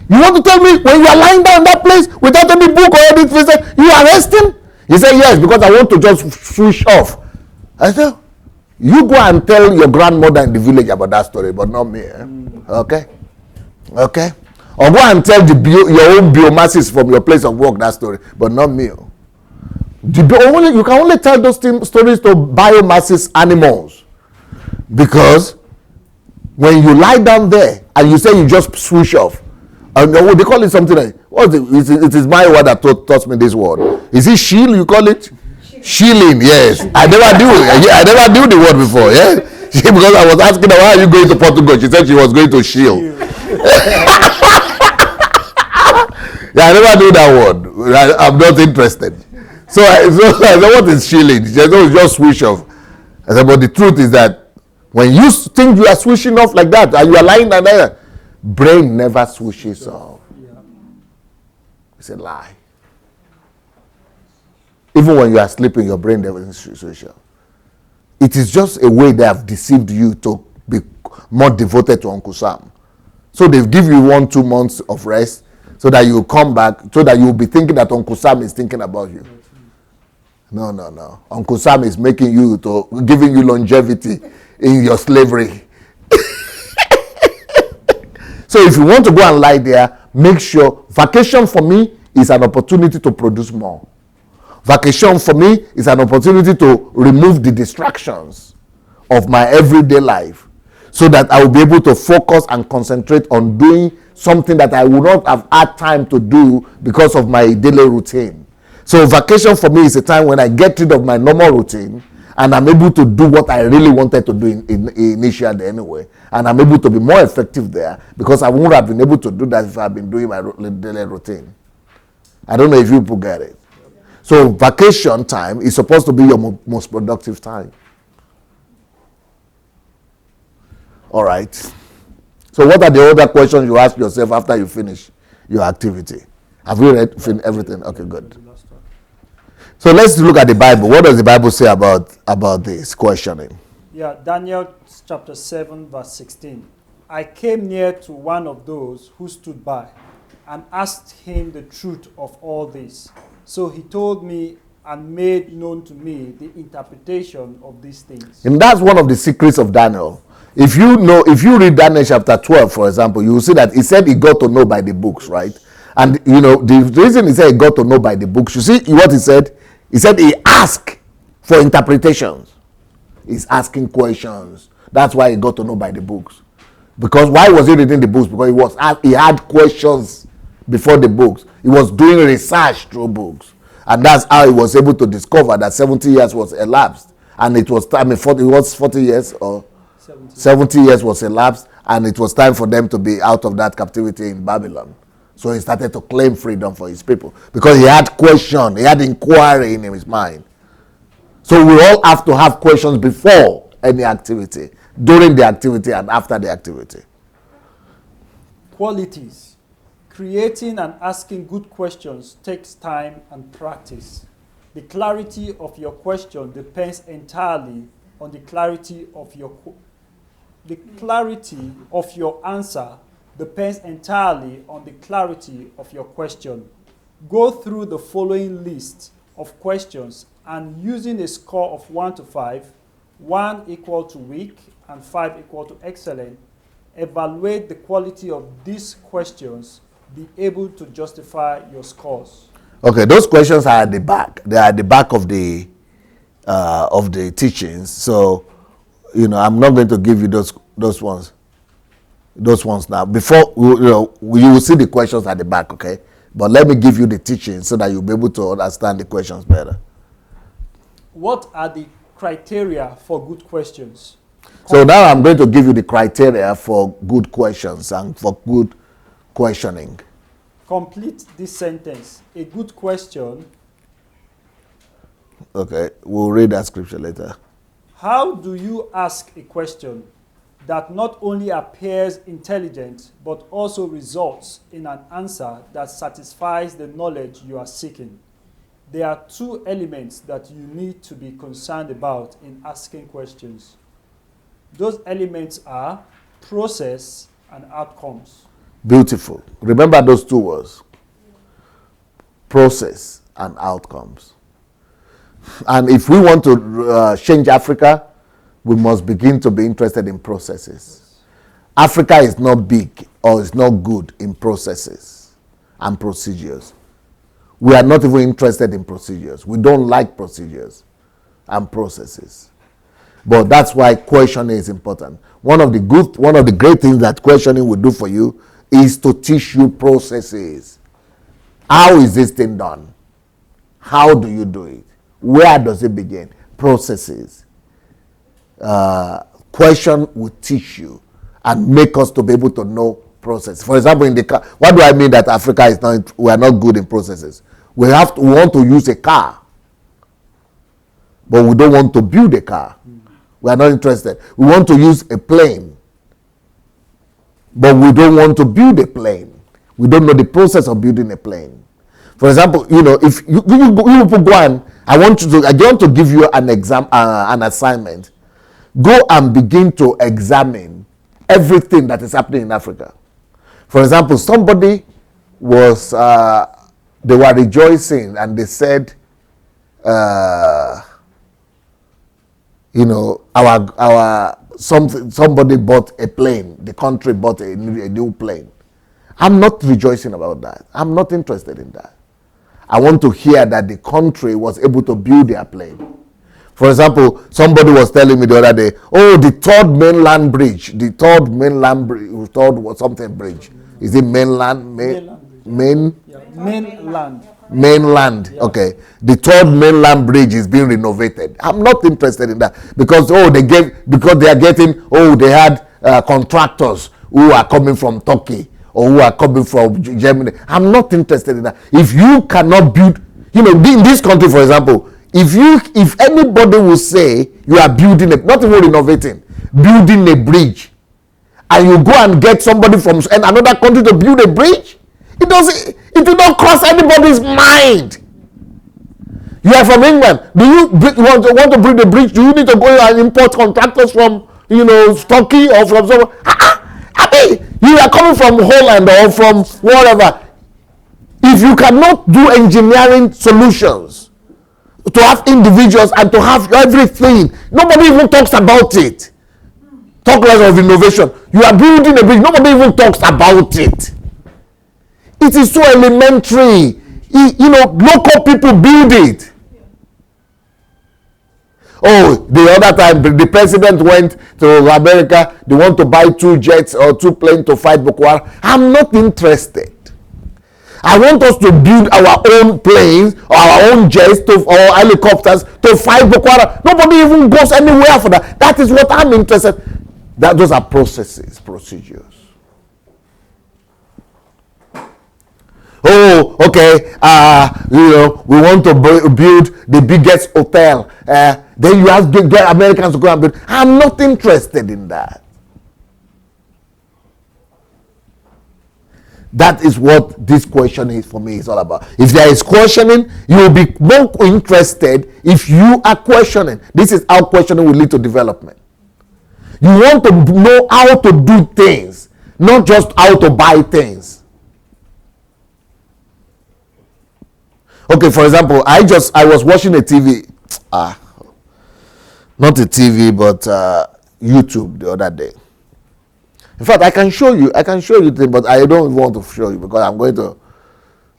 want to tell me when you are lying down in that place without any book or anything, you are resting? He said, yes, because I want to just switch off. I said, you go and tell your grandmother in the village about that story, but not me. Okay? Or go and tell your own biomasses from your place of work that story, but not me. You can only tell those stories to biomasses animals, because when you lie down there and you say you just switch off, and they call it something like, it is my word that taught me this word. Is it shield you call it? Shilling, yes. I never knew the word before, yeah. Because I was asking her, why are you going to Portugal? She said she was going to shield. Yeah, I never knew that word. I'm not interested. So I said, what is shilling? She said, no, just switch off. I said, but the truth is that when you think you are switching off like that and you are lying down there, brain never switches off. It's a lie. Even when you are sleeping, your brain never is social. It is just a way they have deceived you to be more devoted to Uncle Sam. So they give you 1-2 months of rest so that you come back, so that you will be thinking that Uncle Sam is thinking about you. No. Uncle Sam is giving you longevity in your slavery. So if you want to go and lie there, make sure vacation for me is an opportunity to produce more. Vacation for me is an opportunity to remove the distractions of my everyday life so that I will be able to focus and concentrate on doing something that I would not have had time to do because of my daily routine. So vacation for me is a time when I get rid of my normal routine and I'm able to do what I really wanted to do initially anyway. And I'm able to be more effective there because I wouldn't have been able to do that if I've been doing my daily routine. I don't know if you people get it. So vacation time is supposed to be your most productive time. All right. So what are the other questions you ask yourself after you finish your activity? Have you read everything? Okay, good. So let's look at the Bible. What does the Bible say about this questioning? Yeah, Daniel chapter 7 verse 16. I came near to one of those who stood by and asked him the truth of all this. So he told me and made known to me the interpretation of these things. And that's one of the secrets of Daniel. If you read Daniel chapter 12, for example, you will see that he said he got to know by the books, right? And the reason he said he got to know by the books, you see what he said? He said he asked for interpretations. He's asking questions. That's why he got to know by the books. Because why was he reading the books? Because he had questions before the books. He was doing research through books. And that's how he was able to discover that 70 years was elapsed. And it was time, 40 years or 70 years was elapsed. And it was time for them to be out of that captivity in Babylon. So he started to claim freedom for his people. Because he had question, he had inquiry in his mind. So we all have to have questions before any activity, during the activity and after the activity. Qualities. Creating and asking good questions takes time and practice. The clarity of your question depends entirely on the clarity of your answer depends entirely on the clarity of your question. Go through the following list of questions and using a score of 1 to 5, 1 equal to weak and 5 equal to excellent, evaluate the quality of these questions, be able to justify your scores. Okay, those questions are at the back. They are at the back of the teachings. So, I'm not going to give you those ones now. Before, you will see the questions at the back, okay? But let me give you the teachings so that you'll be able to understand the questions better. What are the criteria for good questions? So now I'm going to give you the criteria for good questions and for good questioning. Complete this sentence. A good question. Okay, we'll read that scripture later. How do you ask a question that not only appears intelligent, but also results in an answer that satisfies the knowledge you are seeking? There are 2 elements that you need to be concerned about in asking questions. Those elements are process and outcomes. Beautiful. Remember those 2 words. Process and outcomes. And if we want to change Africa, we must begin to be interested in processes. Africa is not big or is not good in processes and procedures. We are not even interested in procedures. We don't like procedures and processes. But that's why questioning is important. One of the great things that questioning will do for you is to teach you processes. How is this thing done? How do you do it? Where does it begin? Processes. Question will teach you and make us to be able to know process. For example, what do I mean that Africa is not? We are not good in processes. We want to use a car, but we don't want to build a car. We are not interested. We want to use a plane, but we don't want to build a plane. We don't know the process of building a plane. For example, if you go I want to give you an exam, an assignment. Go and begin to examine everything that is happening in Africa. For example, somebody was, they were rejoicing and they said, somebody bought a plane, the country bought a new plane. I'm not rejoicing about that. I'm not interested in that. I want to hear that the country was able to build their plane. For example, somebody was telling me the other day, oh, the third mainland bridge, bridge. Is it mainland? Mainland. Yeah. Okay. The third mainland bridge is being renovated. I'm not interested in that because they had contractors who are coming from Turkey or who are coming from Germany. I'm not interested in that. If you cannot build, in this country, for example, if anybody will say you are building not even renovating, building a bridge, and you go and get somebody from another country to build a bridge, it will not cross anybody's mind. You are from England. Do you want to build a bridge? Do you need to go and import contractors from Turkey or from somewhere? I mean, you are coming from Holland or from wherever. If you cannot do engineering solutions to have individuals and to have everything, nobody even talks about it. Talk less of innovation. You are building a bridge, nobody even talks about it. It is so elementary. Local people build it. Oh, the other time the president went to America. They want to buy 2 jets or 2 planes to fight Boko Haram. I'm not interested. I want us to build our own planes or our own jets or helicopters to fight Boko Haram. Nobody even goes anywhere for that. That is what I'm interested. Those are processes, procedures. Oh, okay. We want to build the biggest hotel. Then you have to get Americans to go and build. I'm not interested in that. That is what this question is for me. It's all about. If there is questioning, you will be more interested if you are questioning. This is how questioning will lead to development. You want to know how to do things, not just how to buy things. Okay, for example, I was watching a TV, not a TV, but YouTube the other day. In fact, I can show you things, but I don't want to show you because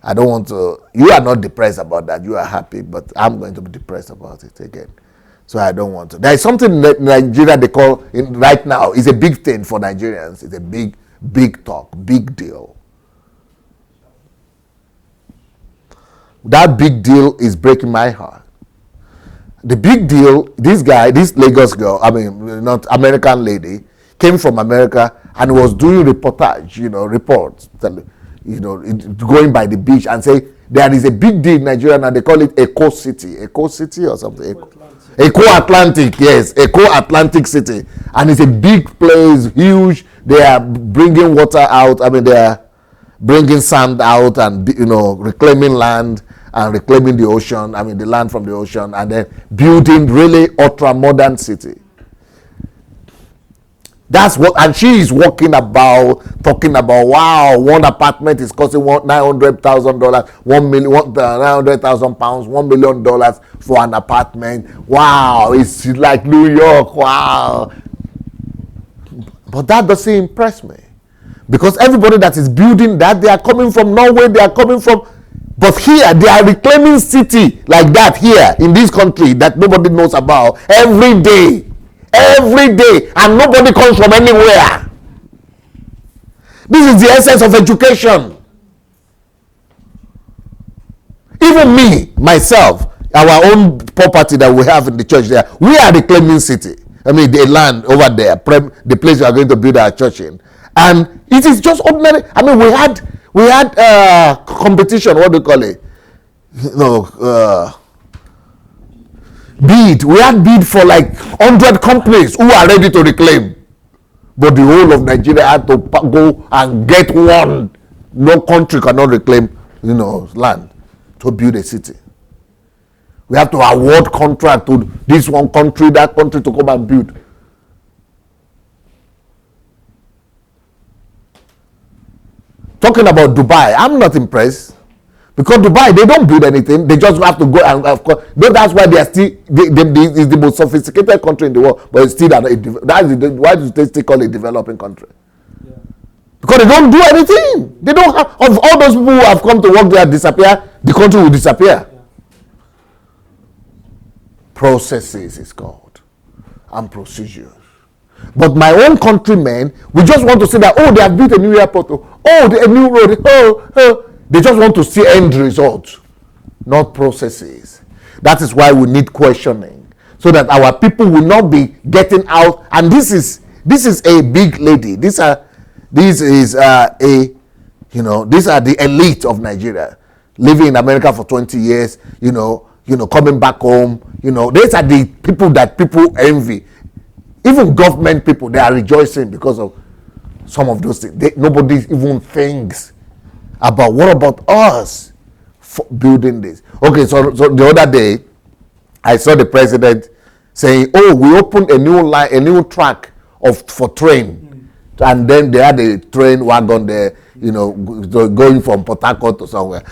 I don't want to. You are not depressed about that. You are happy, but I'm going to be depressed about it again. So I don't want to. There is something that Nigeria they call right now is a big thing for Nigerians. It's a big talk, big deal. That big deal is breaking my heart. The big deal, this Lagos girl, not American lady, came from America and was doing reports, going by the beach and say there is a big deal in Nigeria and they call it Eco City or something. Eco Atlantic, yes, Eco Atlantic City, and it's a big place, huge. They are bringing water out. They are bringing sand out and reclaiming land and reclaiming the ocean. The land from the ocean, and then building really ultra modern city. That's what, and she is talking about. Wow, one apartment is costing $900,000, £900,000, $1 million for an apartment. Wow, it's like New York. Wow, but that doesn't impress me because everybody that is building that, they are coming from Norway. They are coming from, but here they are reclaiming city like that here in this country that nobody knows about every day, and nobody comes from anywhere. This is the essence of education. Even me, myself, our own property that we have in the church there, we are reclaiming city. The land over there, the place we are going to build our church in. And it is just ordinary. We had competition, what do you call it? Bid. We had bid for like 100 companies who are ready to reclaim. But the whole of Nigeria had to go and get one. No country cannot reclaim, land to build a city. We have to award contract to this one country, that country to come and build. Talking about Dubai, I'm not impressed. Because Dubai, they don't build anything. They just have to go and, of course, that's why they are still, it's the most sophisticated country in the world, but it's still, why do they still call it a developing country? Yeah. Because they don't do anything. They don't have, of all those people who have come to work there disappear, the country will disappear. Yeah. Processes is called, and procedures. But my own countrymen, we just want to say that, oh, they have built a new airport, a new road, they just want to see end results, not processes. That is why we need questioning, so that our people will not be getting out. And this is a big lady. These are the elite of Nigeria, living in America for 20 years. Coming back home. These are the people that people envy. Even government people, they are rejoicing because of some of those things. Nobody even thinks about what about us for building this. Okay, so the other day, I saw the president saying, "Oh, we opened a new line, a new track for train," and then they had a train wagon there, going from Port Harcourt to somewhere.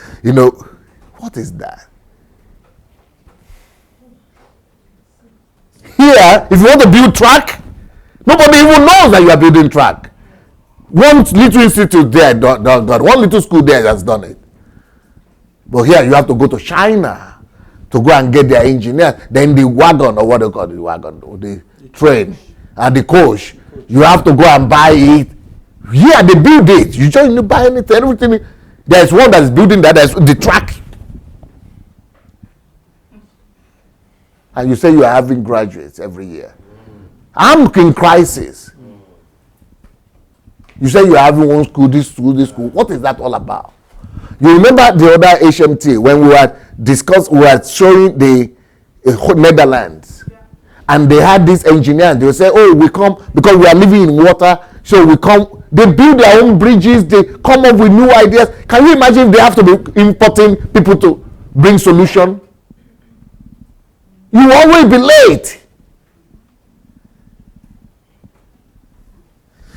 What is that? Here, if you want to build track, nobody even knows that you are building track. One little institute there done. One little school there has done it. But here you have to go to China to go and get their engineers. Then the wagon, or what they call the wagon, or the train, and the coach, you have to go and buy it. Here they build it. You just need to buy anything, everything. There's one that's building that. There's the track. And you say you are having graduates every year. I'm in crisis. You say you are having one school, this school, this school. What is that all about? You remember the other HMT when we were showing the Netherlands, and they had these engineers. They would say, "Oh, we come because we are living in water, so we come." They build their own bridges. They come up with new ideas. Can you imagine if they have to be importing people to bring solution? You will always be late.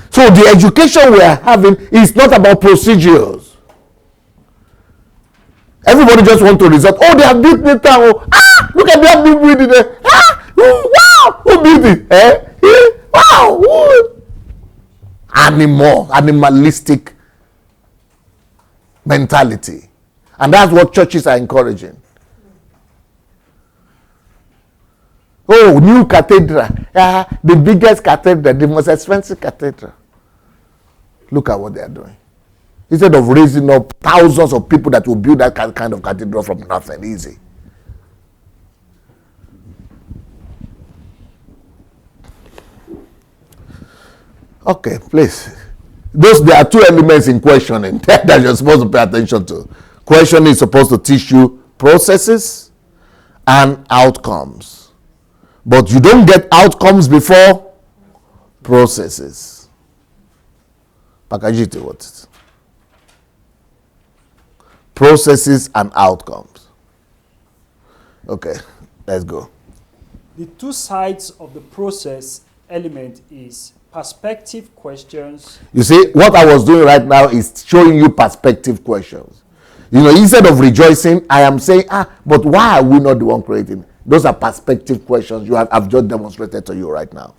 So the education we are having is not about procedures. Everybody just want to result. Oh, they have built the town. Oh, look at that big building there. Wow, who built it? Wow. Animalistic mentality. And that's what churches are encouraging. Oh, new cathedral. The biggest cathedral, the most expensive cathedral. Look at what they are doing. Instead of raising up thousands of people that will build that kind of cathedral from nothing, easy. Okay, please. There are two elements in questioning that you're supposed to pay attention to. Questioning is supposed to teach you processes and outcomes. But you don't get outcomes before processes. Pakajite what it? Processes and outcomes. Okay, let's go. The two sides of the process element is perspective questions. You see, what I was doing right now is showing you perspective questions. Instead of rejoicing, I am saying, but why are we not the one creating? Those are perspective questions I've just demonstrated to you right now.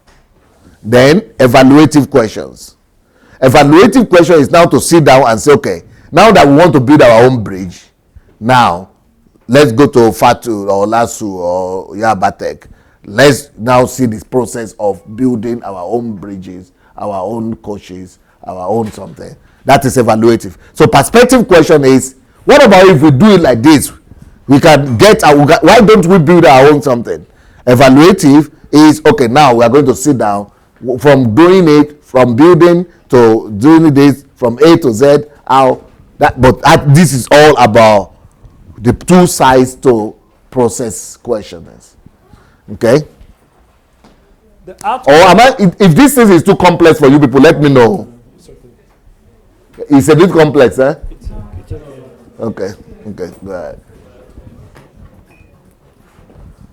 Then, evaluative questions. Evaluative question is now to sit down and say, okay, now that we want to build our own bridge, now let's go to Fatu or Lasu or Yabatek. Let's now see this process of building our own bridges, our own coaches, our own something. That is evaluative. So perspective question is, what about if we do it like this? We can why don't we build our own something? Evaluative is, okay, now we are going to sit down from doing it, from building to doing this from A to Z. This is all about the two sides to process questions. Okay? If this thing is too complex for you people, let me know. It's a bit complex, eh? Okay, go ahead.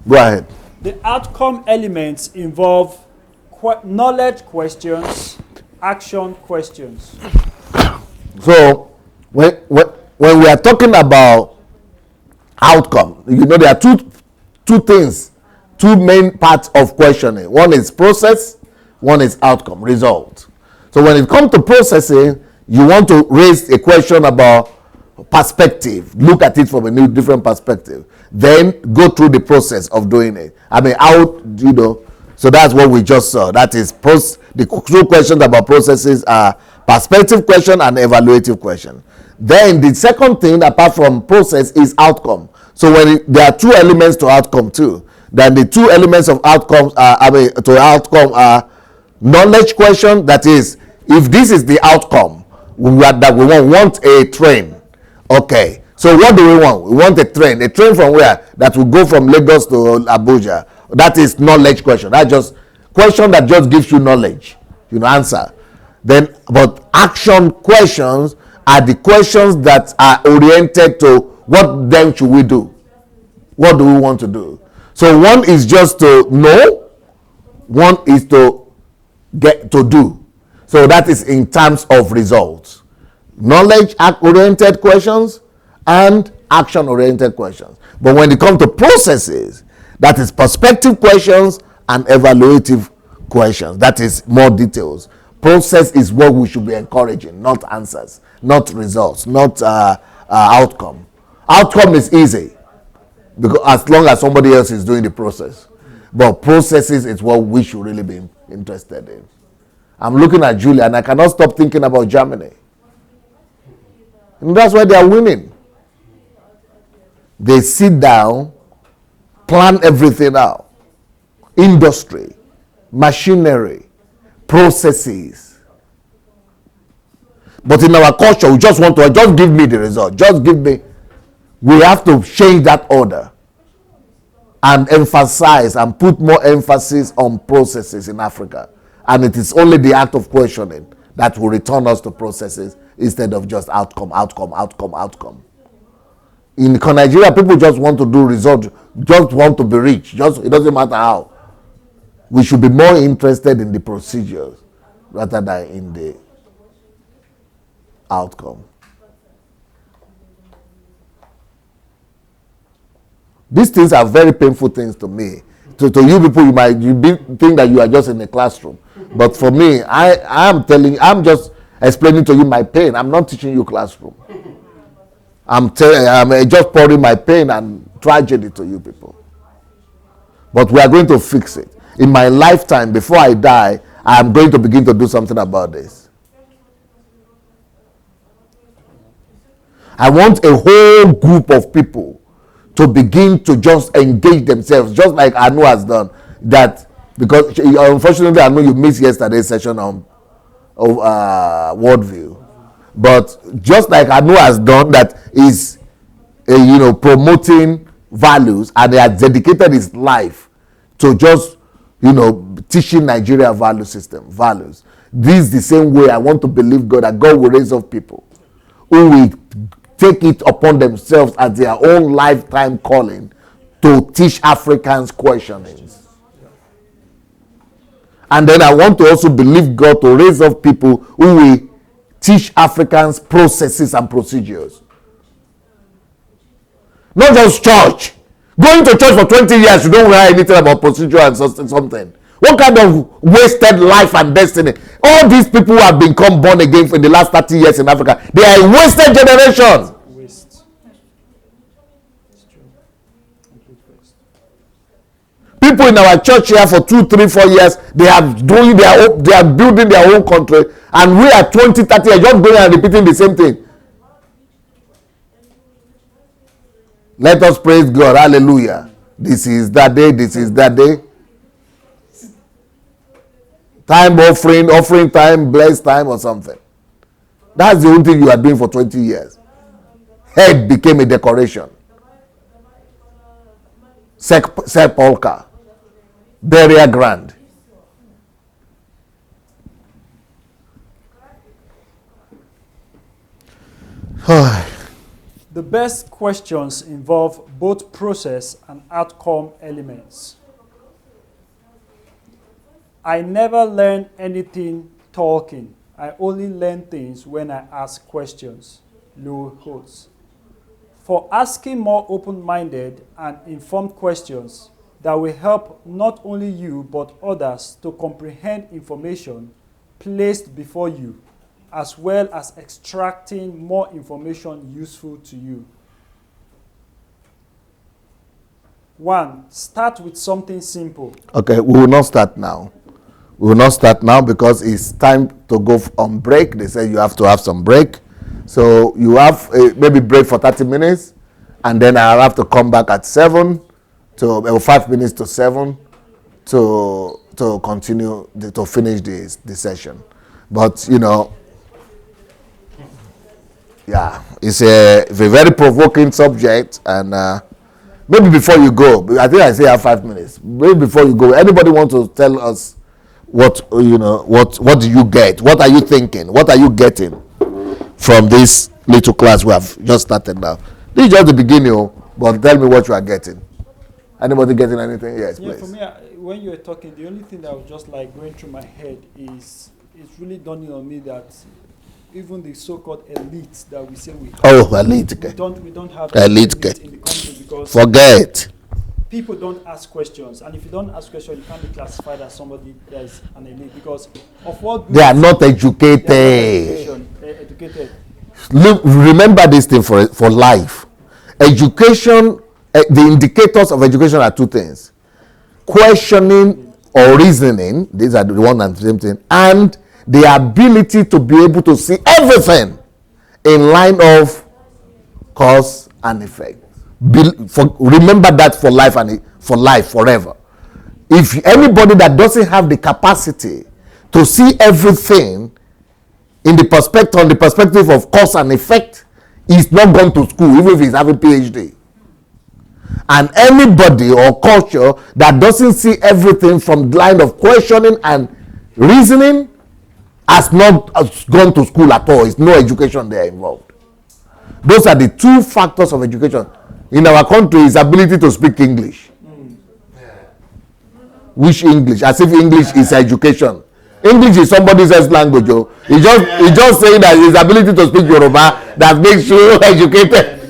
Go ahead. The outcome elements involve knowledge questions, action questions. So when we are talking about outcome, there are two things, two main parts of questioning. One is process, one is outcome, result. So when it comes to processing, you want to raise a question about perspective, look at it from a new different perspective, then go through the process of doing it. So that's what we just saw. That is the two questions about processes are perspective question and evaluative question. Then the second thing apart from process is outcome. So when there are two elements to outcome too, then the two elements of outcomes are knowledge question, that is, if this is the outcome we want a train. Okay, so what do we want? We want a train from where? That will go from Lagos to Abuja. That is knowledge question. That just question that just gives you knowledge, answer. Then, but action questions are the questions that are oriented to what then should we do? What do we want to do? So one is just to know, one is to get to do. So that is in terms of results. Knowledge oriented questions and action oriented questions. But when it comes to processes, that is perspective questions and evaluative questions. That is more details. Process is what we should be encouraging, not answers, not results, not outcome. Outcome is easy because as long as somebody else is doing the process. But processes is what we should really be interested in. I'm looking at Julia and I cannot stop thinking about Germany. And that's why they are winning. They sit down, plan everything out. Industry, machinery, processes. But in our culture, we just want to, just give me the result. Just give me. We have to change that order and emphasize and put more emphasis on processes in Africa. And it is only the act of questioning that will return us to processes instead of just outcome. In Nigeria, people just want to do result, just want to be rich. It doesn't matter how. We should be more interested in the procedures rather than in the outcome. These things are very painful things to me. To you people, you think that you are just in a classroom. But for me, I'm just explaining to you my pain. I'm not teaching you classroom. I'm just pouring my pain and tragedy to you people. But we are going to fix it. In my lifetime, before I die, I am going to begin to do something about this. I want a whole group of people to begin to just engage themselves, just like Anu has done. That because unfortunately, I know you missed yesterday's session on worldview, but just like Anu has done, that is, promoting values, and he has dedicated his life to just, teaching Nigeria values. This is the same way I want to believe God, that God will raise up people who will take it upon themselves as their own lifetime calling to teach Africans questionings. And then I want to also believe God to raise up people who will teach Africans processes and procedures. Not just church. Going to church for 20 years, you don't hear anything about procedure and something. What kind of wasted life and destiny? All these people who have become born again in the last 30 years in Africa, they are a wasted generation. Waste. It's true. Complete waste. People in our church here for 2, 3, 4 years, they are building their own country, and we are 20, 30 years just going and repeating the same thing. Let us praise God. Hallelujah. This is that day. This is that day. Time offering time, blessed time or something. That's the only thing you are doing for 20 years. Head became a decoration. Sepulchre. Burial ground. The best questions involve both process and outcome elements. I never learn anything talking. I only learn things when I ask questions. Lou Holtz. For asking more open-minded and informed questions that will help not only you but others to comprehend information placed before you, as well as extracting more information useful to you. 1. Start with something simple. Okay, we will not start now. We will not start now because it's time to go on break. They say you have to have some break. So you have maybe break for 30 minutes, and then I'll have to come back at 7 to 5 minutes to 7 to continue to finish the session. But you know, yeah, it's a very provoking subject, and maybe before you go, I think I say I have 5 minutes. Maybe before you go, anybody want to tell us what what do you get? What are you thinking? What are you getting from this little class we have just started now? This is just the beginning, but tell me what you are getting. Anybody getting anything? Yes, Yeah, please. for me, when you were talking, the only thing that was just like going through my head is it's really dawning on me that even the so-called elite that we say we have, Oh, elite. we don't have Elite. in the country because Forget. people don't ask questions, and if you don't ask questions, you can't be classified as somebody that is an elite because of what They are not they are educated. not educated. Look, remember this thing for life. Education, the indicators of education are two things: questioning or reasoning. These are the one and the same thing, and the ability to be able to see everything in line of cause and effect. Remember that for life and for life forever. If anybody that doesn't have the capacity to see everything in the perspective of cause and effect, is not gone to school, even if he's having PhD. And anybody or culture that doesn't see everything from the line of questioning and reasoning has not gone to school at all. It's no education there involved. Those are the two factors of education. In our country, is ability to speak English. Which English? As if English is education. English is somebody else's language. Oh. He just saying that his ability to speak Yoruba that makes you educated.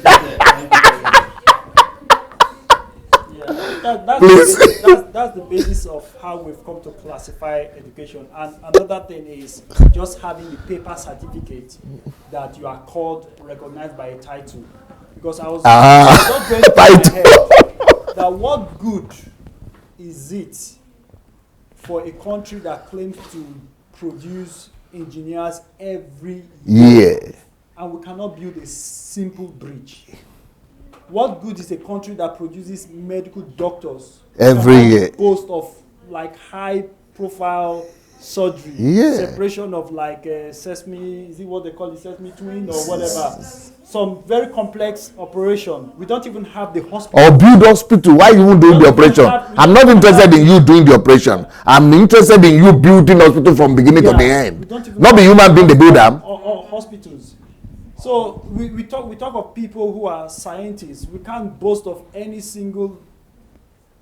That's the basis of how we've come to classify education. And another thing is just having the paper certificate that you are called, recognized by a title. Because I was just going through my head that what good is it for a country that claims to produce engineers every year, and we cannot build a simple bridge? What good is a country that produces medical doctors every year? Boast of like high profile surgery, separation of like sesame, is it what they call it, sesame twin or whatever? Some very complex operation. We don't even have the hospital. Or build hospital. Why you won't do the operation? I'm not interested in you doing the operation. I'm interested in you building hospital from beginning to the end. Not the human being they build them. Or hospitals. So we talk of people who are scientists. We can't boast of any single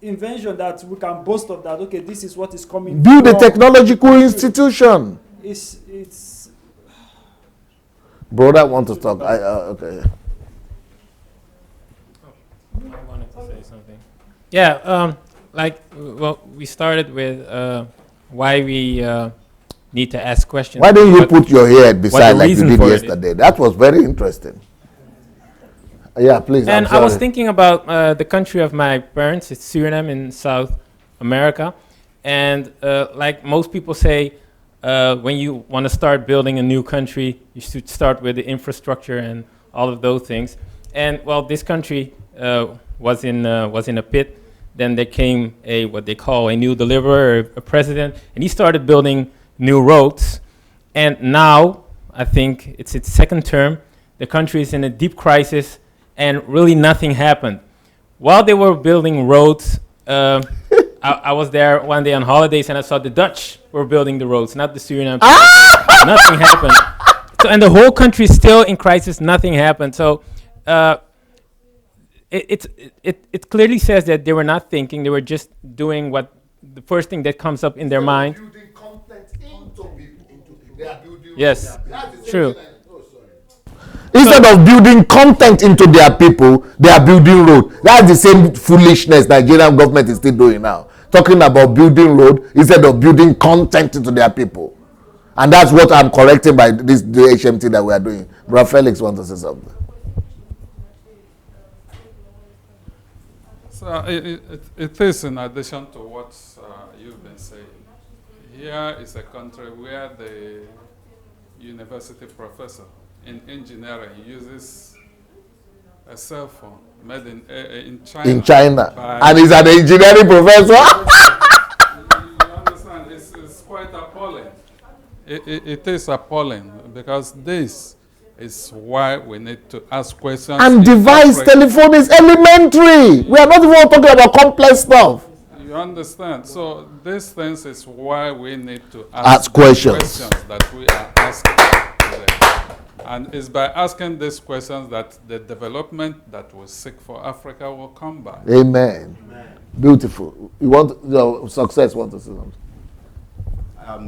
invention that we can boast of that. Okay, this is what is coming. Build a technological institution. It's. Brother, want to talk? Okay. I wanted to say something. Yeah, well, we started with why we need to ask questions. Why didn't you put your head beside like you did yesterday? It. That was very interesting. Yeah, please. And I was thinking about the country of my parents. It's Suriname in South America. And like most people say, when you want to start building a new country, you should start with the infrastructure and all of those things. And well, this country was in a pit. Then there came what they call a new deliverer, a president, and he started building new roads. And now, I think it's its second term, the country is in a deep crisis, and really nothing happened. While they were building roads, I was there one day on holidays, and I saw the Dutch were building the roads, not the Suriname. Nothing happened. So, and the whole country is still in crisis. Nothing happened. So uh, it clearly says that they were not thinking; they were just doing what the first thing that comes up in their mind. Building content into people. They are building. Yes, true. Instead of building content into their people, they are building road. That's the same foolishness Nigerian government is still doing now. Talking about building road instead of building content into their people. And that's what I'm correcting by the HMT that we are doing. Brother Felix wants to say something. So it is in addition to what you've been saying. Here is a country where the university professor in engineering uses a cell phone made in China. In China. And he's an engineering professor. You understand? It's quite appalling. It is appalling because this is why we need to ask questions. And device telephone is elementary. We are not even talking about complex stuff. You understand? So these things is why we need to Ask questions that we are asking today. And it's by asking these questions that the development that we seek for Africa will come by. Amen. Beautiful. You want success? Want to say something?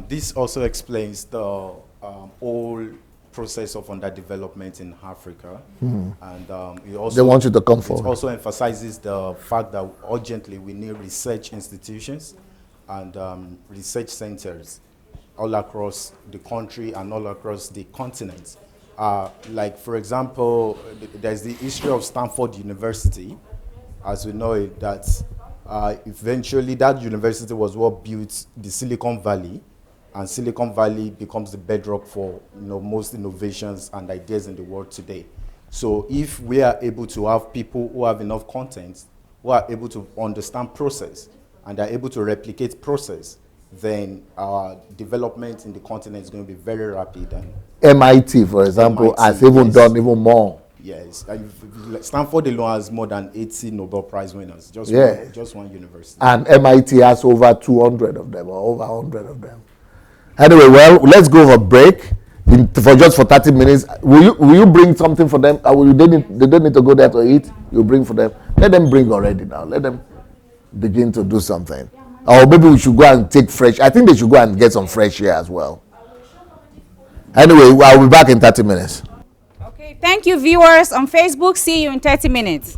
This also explains the whole process of underdevelopment in Africa, and it also They want you to come forward. It also emphasizes the fact that urgently we need research institutions and research centers all across the country and all across the continent. Like, for example, there's the history of Stanford University. As we know it, that eventually that university was what built the Silicon Valley, and Silicon Valley becomes the bedrock for most innovations and ideas in the world today. So if we are able to have people who have enough content, who are able to understand process, and are able to replicate process, then our development in the continent is going to be very rapid. And MIT, for example, MIT, has even yes. done even more. Yes, and Stanford alone has more than 80 Nobel Prize winners, just one university. And MIT has over 200 of them, or over 100 of them. Anyway, well, let's go for a break for 30 minutes. Will you bring something for them? They don't need to go there to eat. You bring for them. Let them bring already now. Let them begin to do something. Or maybe we should go and take fresh. I think they should go and get some fresh air as well. Anyway, I'll be back in 30 minutes. Okay, thank you, viewers on Facebook. See you in 30 minutes.